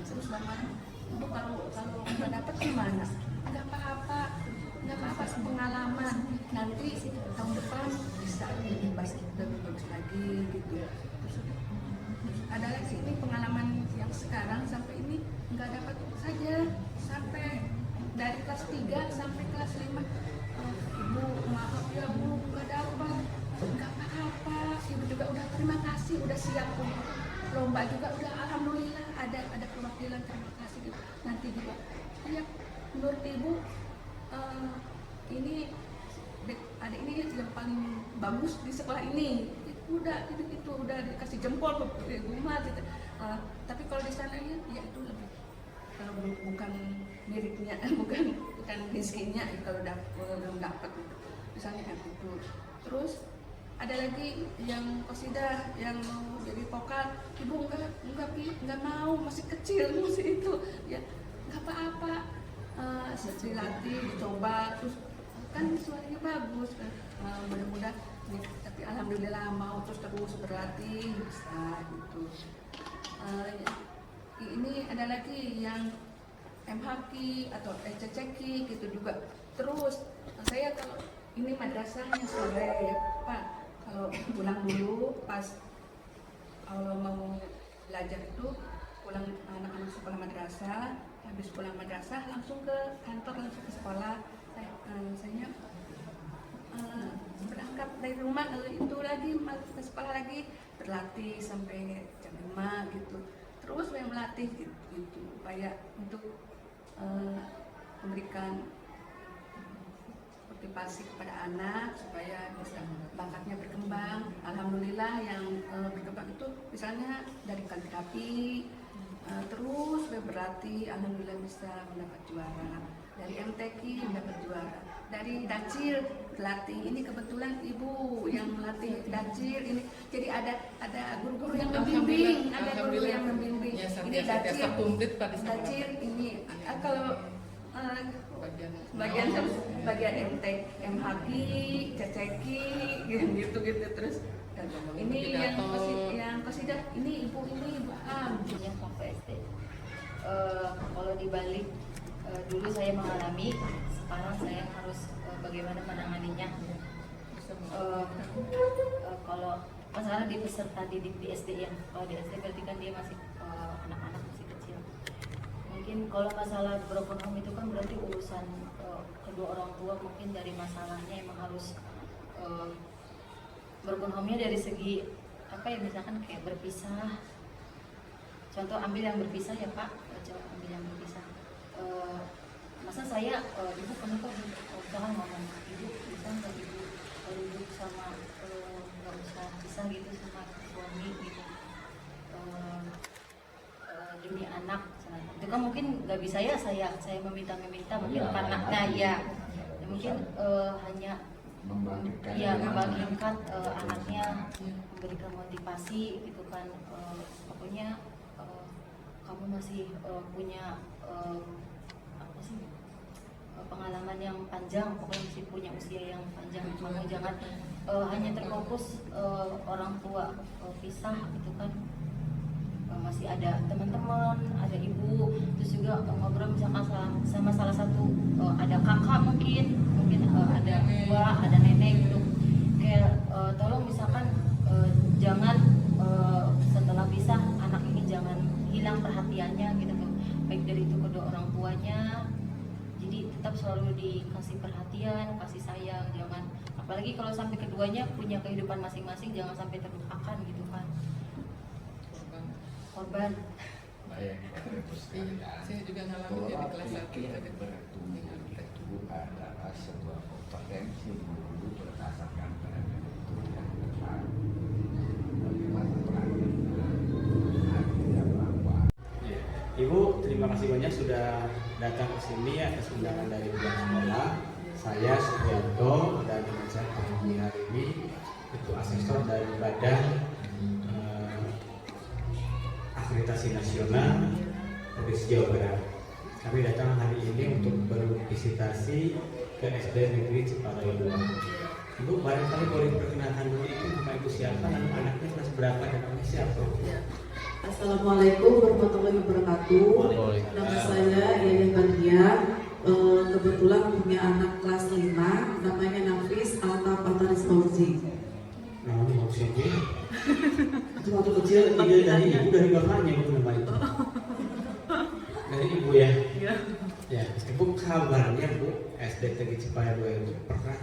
terus bagaimana Ibu kalau nggak dapat gimana? Nggak apa-apa pengalaman nanti tahun depan bisa lebih bagus lagi gitu. Terus ada lagi ini pengalaman yang sekarang sampai ini nggak dapat saja sampai dari kelas 3 sampai kelas 5 Ibu maaf ya Bu nggak dapat, nggak apa-apa, Ibu juga udah terima kasih udah siap untuk lomba juga udah alhamdulillah ada perwakilan terima kasih gitu. Nanti juga ya menurut Ibu ini adik ini yang paling bagus di sekolah ini udah itu udah dikasih jempol ke rumah gitu. Tapi kalau di sana ya itu lebih kalau bukan miliknya bukan rezekinya kalau belum dapat gitu. Misalnya kayak gitu. Terus ada lagi yang qasidah yang mau jadi vokal, Ibu enggak mau, masih kecil masih itu ya nggak apa-apa, dilatih dicoba terus kan suaranya bagus kan, mudah-mudahan tapi alhamdulillah mau terus berlatih bisa gitu. Ini ada lagi yang MHQ atau ECCQ gitu juga. Terus saya kalau ini madrasahnya sore ya Pak, kalau pulang dulu pas kalau mau belajar itu pulang anak-anak sekolah madrasah, habis pulang madrasah langsung ke kantor, langsung ke sekolah. Saya berangkat dari rumah itu lagi ke sekolah lagi berlatih sampai jam 5 gitu. Terus saya melatih gitu supaya untuk memberikan motivasi kepada anak supaya bisa bakatnya berkembang. Alhamdulillah yang berkembang itu misalnya dari kaligrafi terus saya berlatih, alhamdulillah bisa mendapat juara. Dari MTQ mendapat juara. Dari Dacil berlatih, ini kebetulan Ibu yang melatih Dacil ini. Jadi ada guru-guru yang membimbing, Ya, ini Dacil ini kalau bagian MHQ, CCQ gitu terus. Ini yang qasidah ini Ibu Am. Yang sampai SD. Kalau dibalik dulu saya mengalami, sekarang saya harus bagaimana menanganinya. Kalau masalah di peserta didik di SD yang kalau di SD berarti kan dia masih anak-anak masih kecil. Mungkin kalau masalah broken home itu kan berarti urusan kedua orang tua, mungkin dari masalahnya emang harus broken home-nya dari segi apa ya, misalkan kayak berpisah. Contoh ambil yang berpisah ya Pak, ambil yang berpisah. Masa saya ibu kenapa usaha ngomong ibu bisa nggak ibu kalau ibu sama nggak usah pisah gitu sama suami gitu demi anak itu kan mungkin nggak bisa ya saya meminta mungkin karena ya mungkin hanya membagikan anaknya, memberikan motivasi gitu kan, pokoknya kamu masih punya apa sih pengalaman yang panjang, pokoknya masih punya usia yang panjang. Kamu jangan hanya terfokus orang tua pisah gitu kan. Masih ada teman-teman, ada ibu, terus juga ngobrol misalkan sama salah satu ada kakak mungkin ada tua, ada nenek gitu. Kayak tolong misalkan jangan setelah pisah anak ini jangan hilang perhatiannya gitu kan, baik dari itu kedua orang tuanya. Jadi tetap selalu dikasih perhatian, kasih sayang, jangan apalagi kalau sampai keduanya punya kehidupan masing-masing, jangan sampai terlupakan gitu kan. Korban. Baik, saya juga ngalamin di kelas 1 tadi. Pertumbuhan itu adalah sebuah kompetensi guru berdasarkan pada itu yang tepat. Bagaimana Ibu, terima kasih banyak sudah datang ke sini atas undangan dari pihak sekolah. Saya Supriyanto dan teman saya Pak Haji hari ini itu asesor dari Badan Akreditasi Nasional Provinsi Jawa Barat. Kami datang hari ini untuk bervisitasi ke SD Negeri Ciparai 2. Ibu, barangkali boleh perkenalkan dulu itu nama ibu siapa, lalu anaknya kelas berapa dan namanya siapa? Assalamualaikum warahmatullahi wabarakatuh. Nama saya Yaya Badia. Kebetulan punya anak kelas 5, namanya Nafis Alta Pataris Fauzi. Namanya mau siapa? Itu waktu kecil ide dari ibu, dari bapaknya itu nama itu. Dari ibu ya? Iya. Ya, ibu kabarnya Bu, SD Negeri Ciparai 2 itu pernah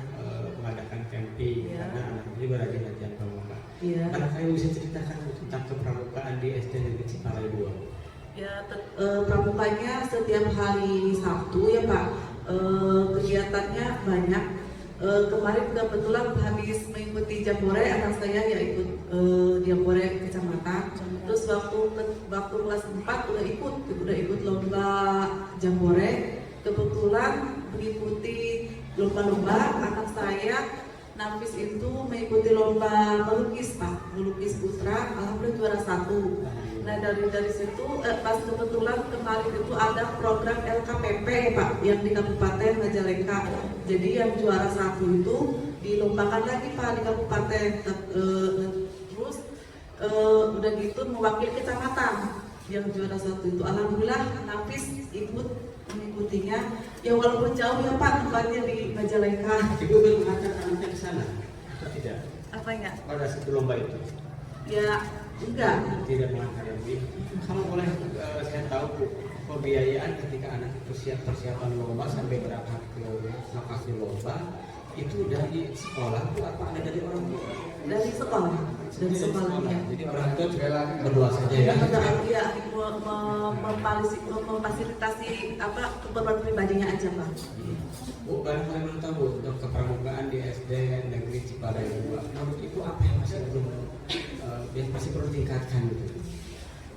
mengadakan camping karena anak ini berajin latihan pramuka. Iya. Barangkali bisa ceritakan tentang kepramukaan di SD Negeri Ciparai 2. Ya, pramukanya setiap hari Sabtu ya Pak. Kegiatannya banyak. Kemarin kebetulan habis mengikuti Jambore, anak saya ya ikut Jambore kecamatan. Terus waktu kelas 4 udah ikut lomba Jambore. Kebetulan mengikuti lomba-lomba, anak saya Nafis itu mengikuti lomba melukis Pak, melukis putra, alhamdulillah juara 1. Nah dari situ pas kebetulan kemarin itu ada program LKPP Pak yang di Kabupaten Majalengka. Jadi yang juara 1 itu dilombakan lagi Pak di Kabupaten. Terus udah gitu mewakili kecamatan yang juara 1 itu. Alhamdulillah Nafis ikut mengikutinya. Ya walaupun jauh ya Pak tempatnya di Majalengka. Ibu belum mengangkat anaknya ke sana atau tidak? Apanya? Pada satu lomba itu? Ya enggak. Tidak mengangkat lebih. Kalau boleh saya tahu Bu, pembiayaan ketika anak itu persiapan lomba sampai berangkat ke lokasi lomba itu dari sekolah Bu atau ada dari orang tua? Dari sekolah. Dari sekolahnya. Jadi orang tua berdua saja ya? Iya, memfasilitasi keperluan pribadinya aja Pak. Bu, barangkali belum tahu untuk kepramukaan di SD Negeri Ciparai 2. Menurut Ibu apa yang masih perlu ditingkatkan gitu?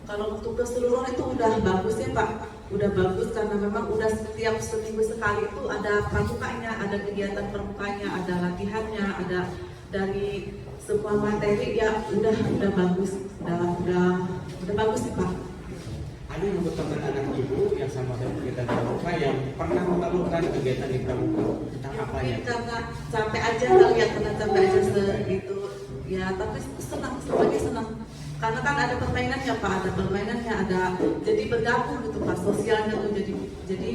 Kalau untuk keseluruhan itu udah bagus ya Pak, udah bagus karena memang udah setiap seminggu sekali itu ada pramukanya, ada kegiatan pramukanya, ada latihannya, ada dari semua materi ya udah bagus, udah bagus sih Pak. Ada yang teman anak ibu yang sama dengan kegiatan pramuka yang pernah melakukan kegiatan di pramuka tentang apa ya? Karena capek aja kali ya, karena capek aja segitu ya, tapi semuanya senang. Karena kan ada permainannya Pak, ada jadi bergabung gitu Pak, sosialnya tuh jadi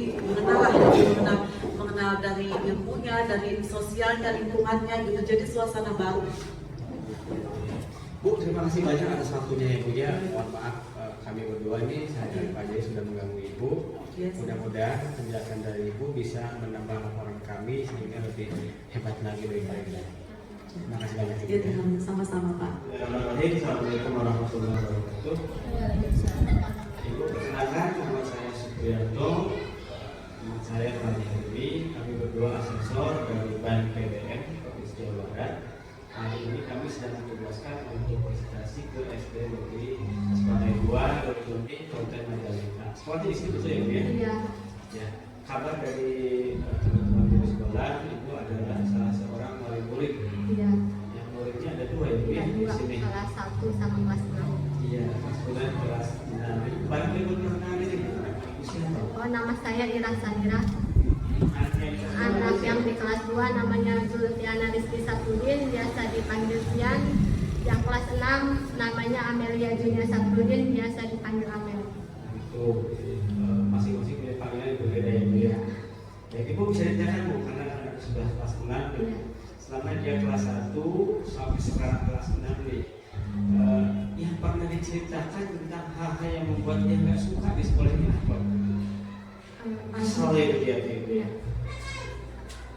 mengenal dari ilmunya, dari sosialnya, lingkungannya gitu, jadi suasana baru. Bu, terima kasih banyak atas waktunya ya Bu ya. Mohon maaf kami berdua ini saya dan Pak Jai sudah mengganggu Ibu. Yes. Mudah-mudahan penjelasan dari Ibu bisa menambah laporan kami sehingga lebih hebat lagi daripada ini. Terima kasih banyak Ibu. Ya, sama-sama Pak. Assalamualaikum warahmatullahi wabarakatuh. Ibu, perkenalkan nama saya Supriyanto, teman saya Pak Haji. Kami berdua asesor dari Ban PBM Provinsi Jawa Barat. Hari ini kami sedang ditugaskan untuk presentasi ke SD Negeri Ciparai 2 Doni Kabupaten Majalengka. Sekolahnya di situ ya Bu ya? Iya. Ya. Kabar dari teman-teman di sekolah Ibu adalah salah seorang wali murid. Iya. Yang muridnya ada 2 ya Bu ya di sini. Kelas 1 sama kelas 6. Iya, kelas 9 kelas 6. Ibu barangkali nama saya Ira Sanira. Anak yang di kelas 2 namanya Zulfiana Rizky Sapudin, biasa dipanggil Tian. Yang kelas 6 namanya Amelia Junia Sapudin, biasa dipanggil Amel. Itu masing-masing punya panggilan yang berbeda ya Bu ya. Ya Ibu bisa ditanyakan Bu, karena anak sudah kelas 6 nih. Selama dia kelas 1 sampai sekarang kelas 6 nih, yang pernah diceritakan tentang hal-hal yang membuat dia nggak suka di sekolah ini apa? Soalnya dia ya.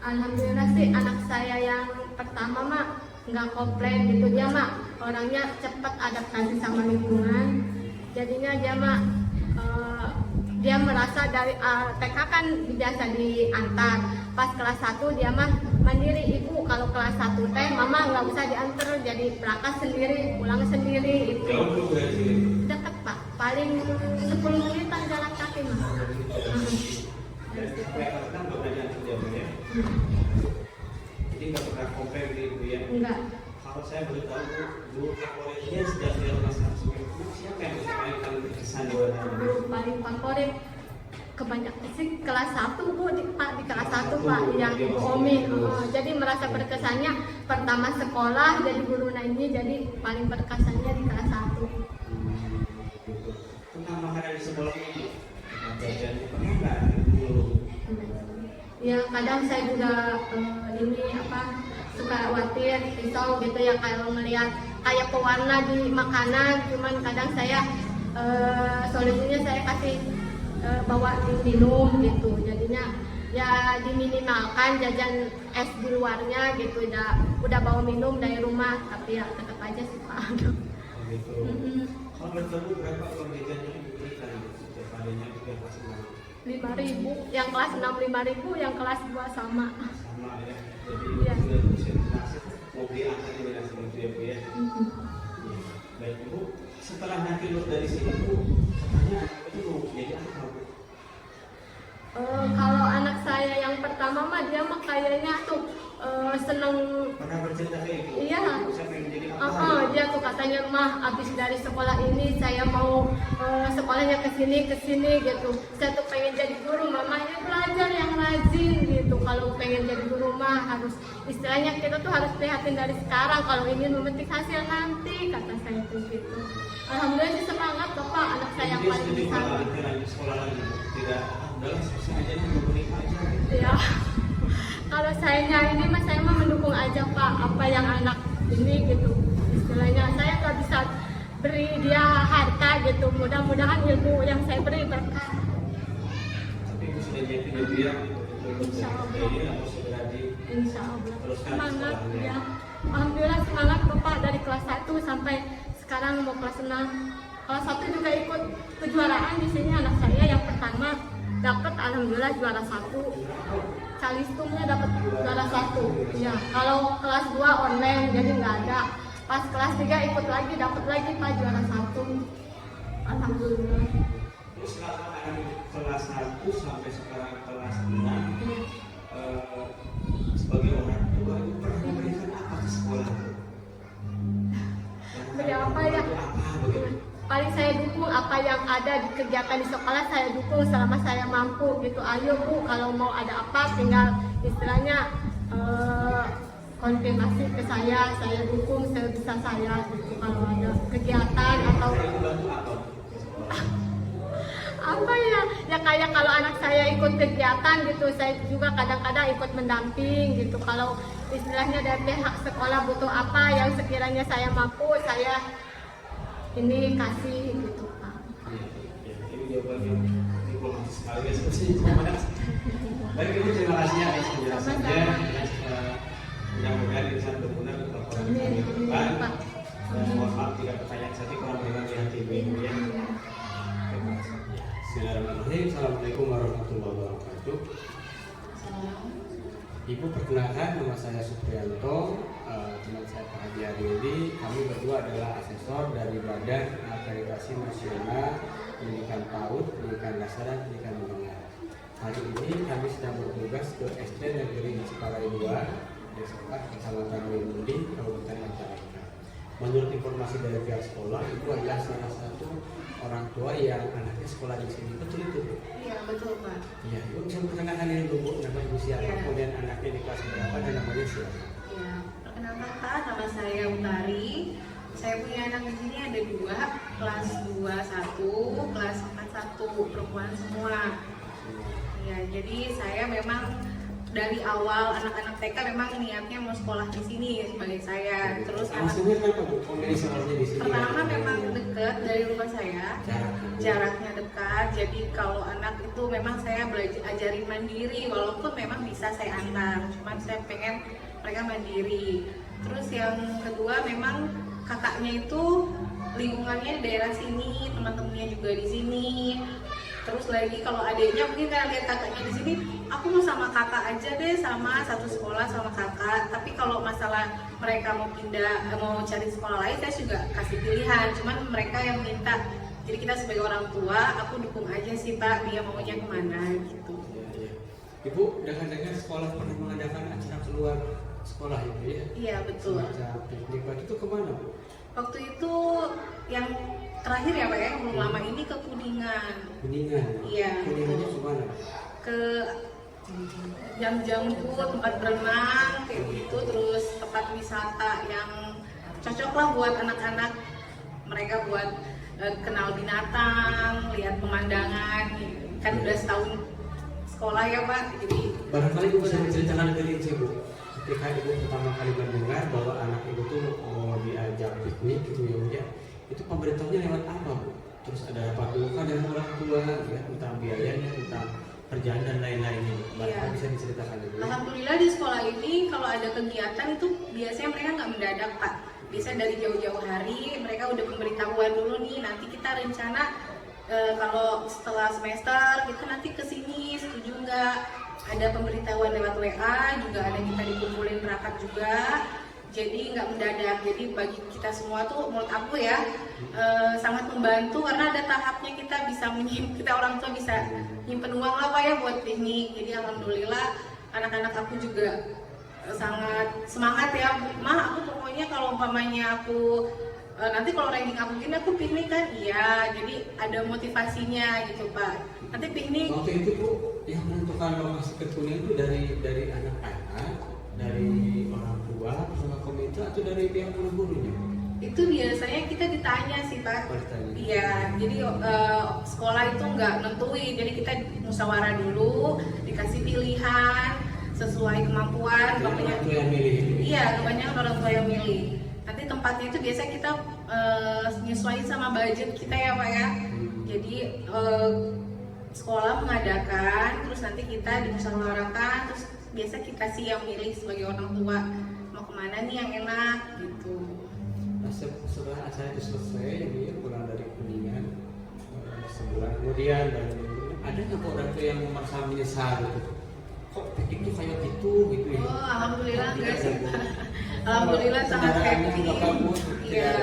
Alhamdulillah sih anak saya yang pertama mak nggak komplain gitu, dia mak orangnya cepat adaptasi sama lingkungan. Jadinya dia mak dia merasa dari TK kan biasa diantar, pas kelas 1 dia mah mandiri, ibu kalau kelas 1 teh mama nggak usah diantar, jadi berangkat sendiri, pulang sendiri itu. Dekat pak, paling 10 menitan jalan kaki mah. Jadi nggak pernah komplain gitu ya? Enggak. Kalau saya boleh tahu Bu, favoritnya sejak dia kelas 1 siapa yang paling berkesan buat Anda? Paling favorit kebanyakan sih kelas 1 Bu, di kelas 1 Pak yang Ibu Omi. Jadi merasa berkesannya pertama sekolah jadi guru ini, jadi paling berkesannya di kelas 1. Tentang makanan di sekolah ini, jajan pernah nggak dulu? Ya kadang saya juga ini apa suka khawatir pisau gitu ya, kalau melihat kayak pewarna di makanan, cuman kadang saya solusinya saya kasih bawa minum gitu, jadinya ya diminimalkan jajan es di luarnya gitu, udah bawa minum dari rumah, tapi ya tetap aja sih Pak. Gitu. Kalau bertemu berapa uang jajannya diberikan setiap harinya juga kelas 5.000, yang kelas 6 5.000, yang kelas 2 sama. Sama ya. Jadi sudah bisa mau beli angkanya dengan seperti itu ya. Baik Ibu, setelah nanti lulus dari sini Bu, katanya itu mau jadi apa Bu? Kalau anak saya yang pertama mah dia mah kayaknya tuh seneng. Pernah bercerita kayak gitu? Iya. Saya pengen jadi apa? Dia tuh katanya mah abis dari sekolah ini saya mau sekolahnya ke sini gitu. Saya tuh pengen jadi guru, mamanya belajar yang rajin gitu. Kalau pengen jadi guru mah harus istilahnya kita tuh harus prihatin dari sekarang kalau ingin memetik hasil nanti, kata saya tuh gitu. Alhamdulillah sih semangat Bapak, anak saya yang paling besar. Sekolah lagi tidak adalah selesai aja mendukung aja. Ya. Kalau sayanya ini mas saya mah mendukung aja Pak, apa yang anak ini gitu. Istilahnya saya nggak bisa beri dia harta gitu. Mudah-mudahan ilmu yang saya beri berkah. Tapi Ibu sudah nyiapin dia Insya Allah. Insya Allah. Teruskan Semangat sekolahnya. ya. Alhamdulillah semangat Bapak dari kelas 1 sampai sekarang mau kelas 6. Kelas 1 juga ikut kejuaraan di sini, anak saya yang pertama dapat alhamdulillah juara 1. Calistumnya dapat juara 1. Ya, kalau kelas 2 online jadi nggak ada. Pas kelas 3 ikut lagi dapat lagi Pak juara 1. Alhamdulillah. Terus selama anak kelas 1 sampai sekarang kelas 6, sebagai orang tua Ibu pernah memberikan apa ke sekolah? Beri apa ya? Paling saya dukung apa yang ada di kegiatan di sekolah, saya dukung selama saya mampu gitu. Ayo Bu, kalau mau ada apa tinggal istilahnya konfirmasi ke saya dukung sebisa saya gitu. Kalau ada kegiatan atau apa ya kayak kalau anak saya ikut kegiatan gitu, saya juga kadang-kadang ikut mendamping gitu. Kalau istilahnya dari pihak sekolah butuh apa yang sekiranya saya mampu, saya ini kasih gitu Pak. Ini jawabannya diplomatis sekali ya seperti itu. Baik Ibu, terima kasih ya atas penjelasannya. Mudah-mudahan bisa berguna untuk orang kami ke depan. Mohon maaf jika pertanyaan saya kurang berkenan di hati Ibu ya. Bismillahirrahmanirrahim. Assalamualaikum warahmatullahi wabarakatuh. Ibu, perkenalkan nama saya Supriyanto, teman saya Pak Haji Adildi. Kami berdua adalah asesor dari Badan Akreditasi Nasional Pendidikan PAUD, Pendidikan Dasar dan Pendidikan Menengah. Hari ini kami sedang bertugas ke SD Negeri Ciparai 2, Desa Kecamatan Wilundi, Kabupaten Majalengka. menurut informasi dari pihak sekolah itu adalah salah satu orang tua yang anaknya sekolah di sini. Betul itu, Bu? Iya, betul Pak. Iya, Ibu bisa perkenalkan diri dulu, Bu. Nama Ibu siapa? Iya. Kemudian anaknya di kelas berapa dan namanya siapa? Ya, perkenalkan Pak, nama saya Utari. Saya punya anak di sini ada 2, kelas 2 1, kelas 4 1, perempuan semua. Ya, jadi saya memang dari awal anak-anak TK memang niatnya mau sekolah di sini sebagai saya. Terus Maksudnya kenapa, Bu? Komedi sekolahnya di sini? pertama memang dekat dari rumah saya, jaraknya dekat. Jadi kalau anak itu memang saya belajar ajarin mandiri, walaupun memang bisa saya antar, cuman saya pengen mereka mandiri. Terus yang kedua memang kakaknya itu lingkungannya di daerah sini, teman-temannya juga di sini. Terus lagi kalau adiknya mungkin karena lihat kakaknya di sini, aku mau sama kakak aja deh, sama satu sekolah sama kakak. Tapi kalau masalah mereka mau pindah, mau cari sekolah lain, saya juga kasih pilihan. Cuman mereka yang minta. Jadi kita sebagai orang tua, aku dukung aja sih Pak, dia maunya kemana gitu. Iya. Ibu dengar-dengar sekolah pernah mengadakan acara keluar sekolah itu ya? Iya betul. Semacam piknik. Waktu itu kemana, Bu? Waktu itu yang terakhir ya Pak ya, yang belum lama ini ke Kuningan. Kuningan? Iya. Kuningannya kemana? Ke jam-jamku, tempat berenang kayak gitu, terus tempat wisata yang cocok lah buat anak-anak. Mereka buat kenal binatang, lihat pemandangan. Kan udah setahun sekolah ya Pak, jadi Barangkali Ibu bisa menceritakan lebih rinci, Bu. Ketika Ibu pertama kali mendengar bahwa anak Ibu tuh mau diajak piknik gitu ya, Bu, ya. Itu pemberitahunya lewat apa, Bu? Terus ada apa dulu kan dari orang tua, ya, tentang biayanya, tentang perjalanan dan lain-lainnya. Barangkali bisa diceritakan dulu. Alhamdulillah di sekolah ini kalau ada kegiatan itu biasanya mereka nggak mendadak Pak. Biasanya dari jauh-jauh hari mereka udah pemberitahuan dulu nih, nanti kita rencana kalau setelah semester kita nanti kesini, setuju nggak? Ada pemberitahuan lewat WA, juga ada kita dikumpulin rapat juga. Jadi nggak mendadak. Jadi bagi kita semua tuh menurut aku ya sangat membantu karena ada tahapnya kita bisa kita orang tua bisa nyimpen uang lah Pak ya buat piknik. Jadi alhamdulillah anak-anak aku juga sangat semangat ya. Mah aku pokoknya kalau umpamanya aku nanti kalau ranking aku gini aku piknik kan, iya. Jadi ada motivasinya gitu Pak. Nanti piknik. Waktu itu, Bu, yang menentukan lokasi ke Kuningan itu dari anak-anak, dari orang tua, bersama komite atau dari pihak guru-gurunya? Itu biasanya kita ditanya sih Pak. Iya, jadi sekolah itu nggak nentuin, jadi kita musyawarah dulu, dikasih pilihan sesuai kemampuan. Orang tua yang milih. Iya, kebanyakan orang tua yang milih. Nanti tempatnya itu biasa kita nyesuaiin sama budget kita ya Pak ya. Jadi sekolah mengadakan, terus nanti kita dimusyawarahkan, terus biasa kita sih yang milih sebagai orang tua mau kemana nih yang enak gitu. Nah, setelah acara itu selesai, dia pulang dari Kuningan sebulan kemudian, dan ada nggak orang tua yang merasa menyesal gitu? Kok piknik tuh kayak gitu ya? Oh, alhamdulillah enggak sih Pak. Alhamdulillah sangat happy. Iya.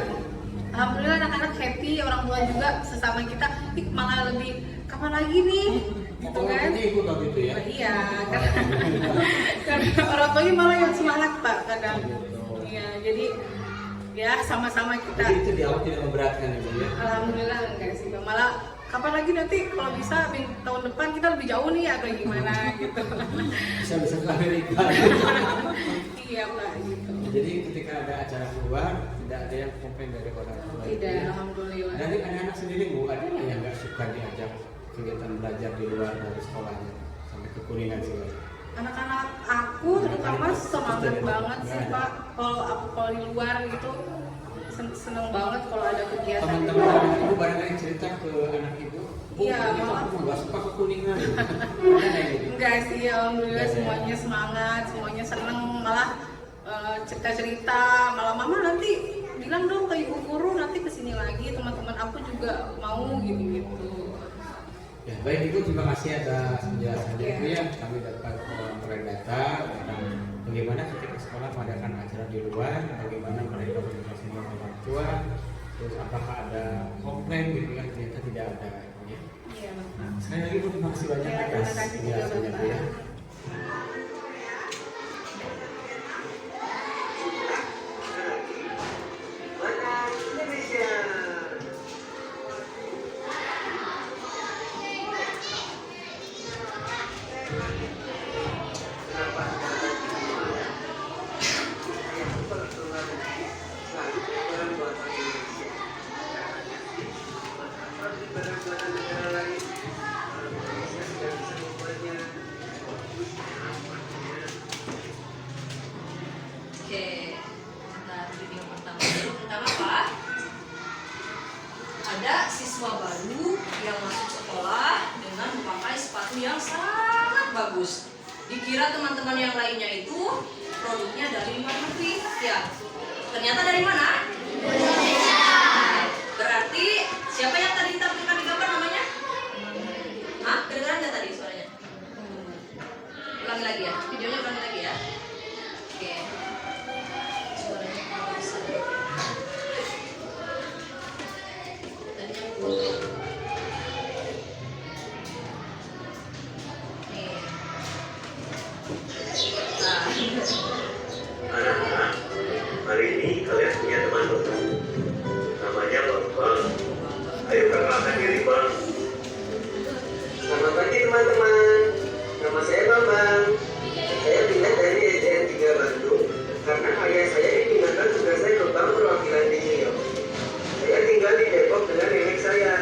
Alhamdulillah anak-anak happy, orang tua juga sesama kita malah lebih kapan lagi nih, gitu kan? Ikut waktu itu ya? Iya, karena orang tuanya malah yang semangat Pak kadang. Iya, jadi ya sama-sama kita. Jadi itu di awal tidak memberatkan ya, Bu ya? Alhamdulillah enggak sih Pak. Malah kapan lagi nanti kalau bisa tahun depan kita lebih jauh nih atau gimana gitu. Bisa ke Amerika. Iya Pak gitu. Jadi ketika ada acara keluar tidak ada yang komplain dari orang tua. Tidak, alhamdulillah. Dari anak-anak sendiri, Bu, ada nggak yang nggak suka diajak kegiatan belajar di luar dari sekolahnya sampai ke Kuningan segala? Anak-anak aku terutama semangat banget sih Pak. Kalau di luar gitu seneng banget kalau ada kegiatan. Teman-teman ibu barangkali cerita ke anak ibu. Iya, aku nggak suka ke Kuningan. Enggak sih, alhamdulillah semuanya semangat, semuanya seneng, malah cerita-cerita, malah mama nanti bilang dong ke ibu guru nanti kesini lagi, teman-teman aku juga mau gitu-gitu. Ya baik Ibu, terima kasih atas penjelasannya Ibu ya. Kami dapat memperoleh data tentang bagaimana ketika sekolah mengadakan acara di luar, bagaimana mereka berkomunikasi dengan orang tua, terus apakah ada komplain gitu kan, ternyata tidak ada ya. Iya. Sekali lagi Bu, terima kasih banyak atas penjelasannya Bu ya. mahasiswa baru yang masuk sekolah dengan memakai sepatu yang sangat bagus. Dikira teman-teman yang lainnya itu produknya dari luar negeri. Ya, ternyata dari mana? Indonesia. Berarti siapa yang tadi ditampilkan di gambar namanya? Hah? Kedengaran nggak tadi suaranya? Ulangi lagi ya, videonya ulangi lagi ya. Oke. Suaranya kurang besar. Tadinya kurang. Anak-anak, hari ini kalian punya teman baru. Namanya Bambang. Ayo perkenalkan diri, Bang. Selamat pagi teman-teman. Nama saya Bambang. Saya pindah dari SDN 3 Bandung karena ayah saya dipindahkan tugasnya ke bank perwakilan di New York. Saya tinggal di Depok dengan nenek saya.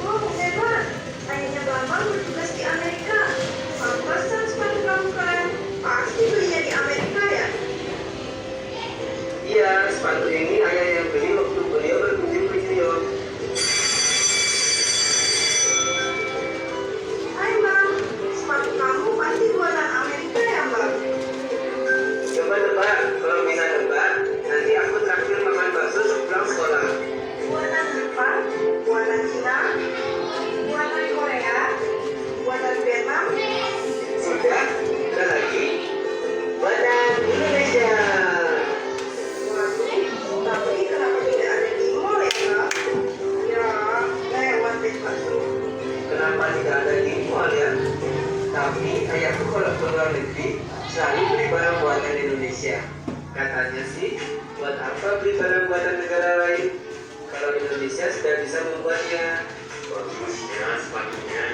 Oh, hebat. Ayahnya Bambang bertugas di Amerika. Pantesan sepatu kamu keren. Pasti belinya di Amerika ya? Iya, sepatu ini ayah yang beli waktu beliau berkunjung ke New York. Hai Bang, sepatu kamu pasti buatan Amerika ya Bang? Coba tebak, kalau bisa tebak, nanti aku traktir makan bakso sepulang sekolah. Buatan Jepang, buatan Cina, buatan Korea, buatan Vietnam. Sudah, ada lagi. Buatan Indonesia. Waduh, tapi kenapa tidak ada di mall ya Bang? Ya, lewat deh bakso. Kenapa tidak ada di mall ya? Tapi ayahku kalau ke luar negeri selalu beli barang buatan Indonesia. Katanya sih, buat apa beli barang buatan negara lain? Kalau Indonesia sudah bisa membuatnya. Bagusnya sepatunya.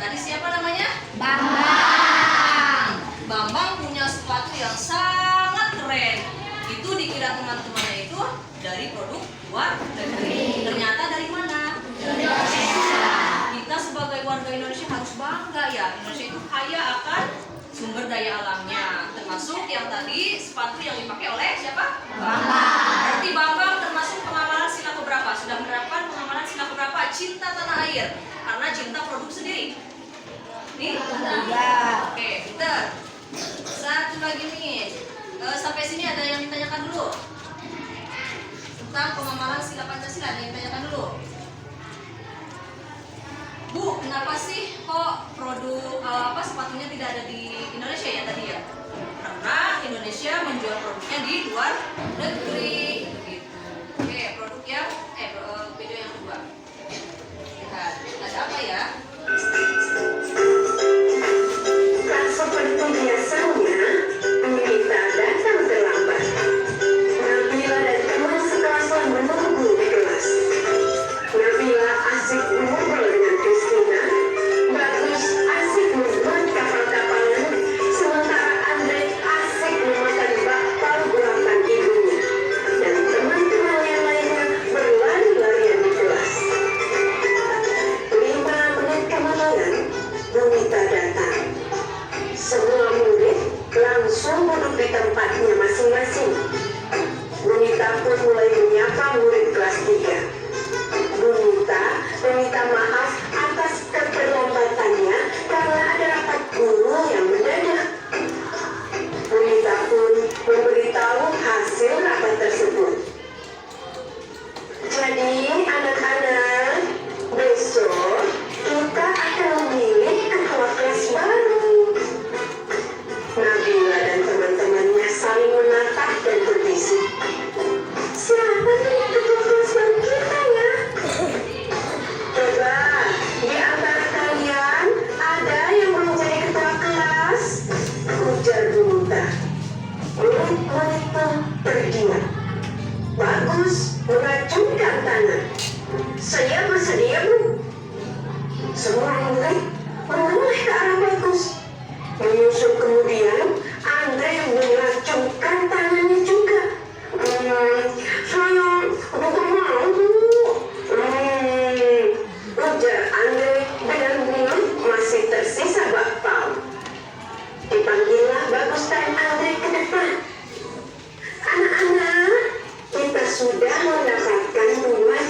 Tadi siapa namanya? Bambang. Bambang punya sepatu yang sangat keren. Itu dikira teman-temannya itu dari produk luar negeri. Ternyata dari mana? Indonesia. Kita sebagai warga Indonesia harus bangga ya. Indonesia itu kaya akan sumber daya alamnya. Termasuk yang tadi sepatu yang dipakai oleh siapa? Bambang. Berarti Bambang termasuk pengamalan sila keberapa? Sudah menerapkan pengamalan sila keberapa? Cinta tanah air. Karena cinta produk sendiri. Nih? Iya. Oke, pinter. Satu lagi nih. Sampai sini ada yang ditanyakan dulu? Tentang pengamalan sila Pancasila ada yang ditanyakan dulu? Bu, kenapa sih kok produk sepatunya tidak ada di Indonesia ya tadi ya? Karena Indonesia menjual produknya di luar negeri. Gitu. Oke, produk yang video yang kedua. Lihat, ada apa ya? Tak seperti biasanya, kita datang terlambat. Nabila dan teman sekelasnya menunggu di kelas. Nabila asik mengobrol dengan Christina. Bagus asik membuat kapal-kapalan. Sementara Andre asik memakan bakpao buatan ibunya. Dan teman-teman yang lainnya berlari-larian di kelas. 5 menit kemudian, Bunita datang. Semua murid langsung duduk di tempatnya masing-masing. Bunita pun mulai menyapa murid kelas 3. Bunita meminta maaf atas keterlambatannya karena ada rapat guru yang mendadak. Bunita pun memberitahu hasil rapat tersebut. Jadi anak-anak, besok kita akan memilih ketua kelas baru. Nabila dan teman-temannya saling menatap dan berbisik. Siapa nih ketua kelas baru kita ya? Coba di antara kalian ada yang mau jadi ketua kelas? Ujar Bunita. Murid-murid pun terdiam. Bagus mengacungkan tangan. Saya bersedia, Bu. Semua murid menoleh ke arah Bagus. Menyusul kemudian Andre mengacungkan tangannya juga. Saya bukan mau, Bu. Ujar Andre dengan mulut masih tersisa bakpao. Dipanggillah Bagus dan Andre ke depan. Anak-anak, kita sudah mendapatkan 2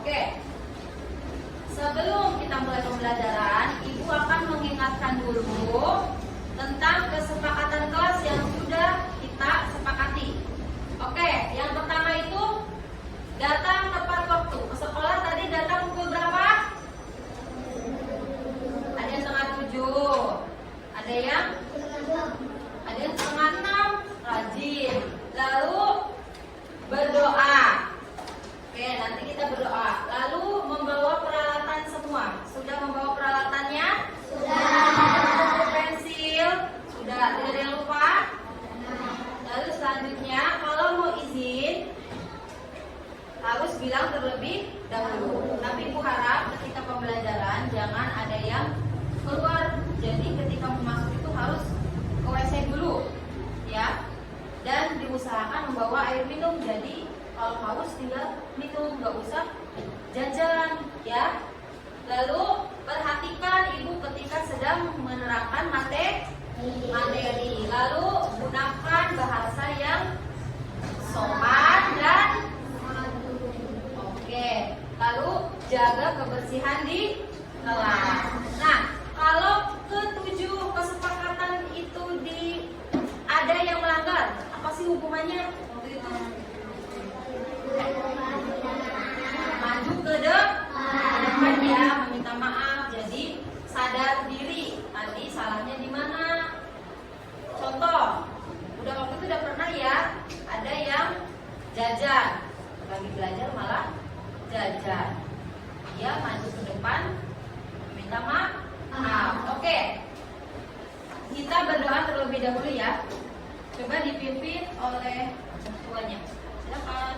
Oke. Sebelum kita mulai pembelajaran, Ibu akan mengingatkan dulu tentang kesepakatan kelas yang sudah kita sepakati. Oke, yang pertama itu datang tepat waktu. Ke sekolah tadi datang pukul berapa? Ada yang 5:30. Ada yang 5:30. Rajin. Lalu berdoa. Oke, nanti kita berdoa. Lalu membawa peralatan semua. Sudah membawa peralatannya? Sudah. Pensil? Sudah. Tidak ada yang lupa? Lalu selanjutnya, kalau mau izin harus bilang terlebih dahulu. Tapi Ibu harap ketika pembelajaran jangan ada yang keluar. Jadi ketika mau masuk itu harus ke WC dulu, ya. Dan diusahakan membawa air minum. Jadi kalau haus tinggal minum, nggak usah jajan, ya. Lalu perhatikan Ibu ketika sedang menerangkan materi. Lalu gunakan bahasa yang sopan dan oke. Lalu jaga kebersihan di kelas. Nah, kalau ketujuh kesepakatan itu ada yang melanggar, apa sih hukumannya? Maju ke depan ya, meminta maaf. Jadi sadar diri tadi salahnya di mana. Contoh, waktu itu udah pernah ya, ada yang jajan, lagi belajar malah jajan. Dia maju ke depan, minta maaf. Oke, kita berdoa terlebih dahulu ya. Coba dipimpin oleh tuanya. Silakan.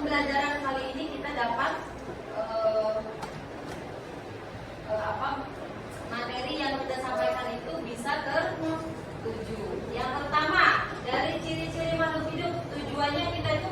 pembelajaran kali ini kita dapat materi yang kita sampaikan itu bisa tertuju. Yang pertama, dari ciri-ciri makhluk hidup, tujuannya kita itu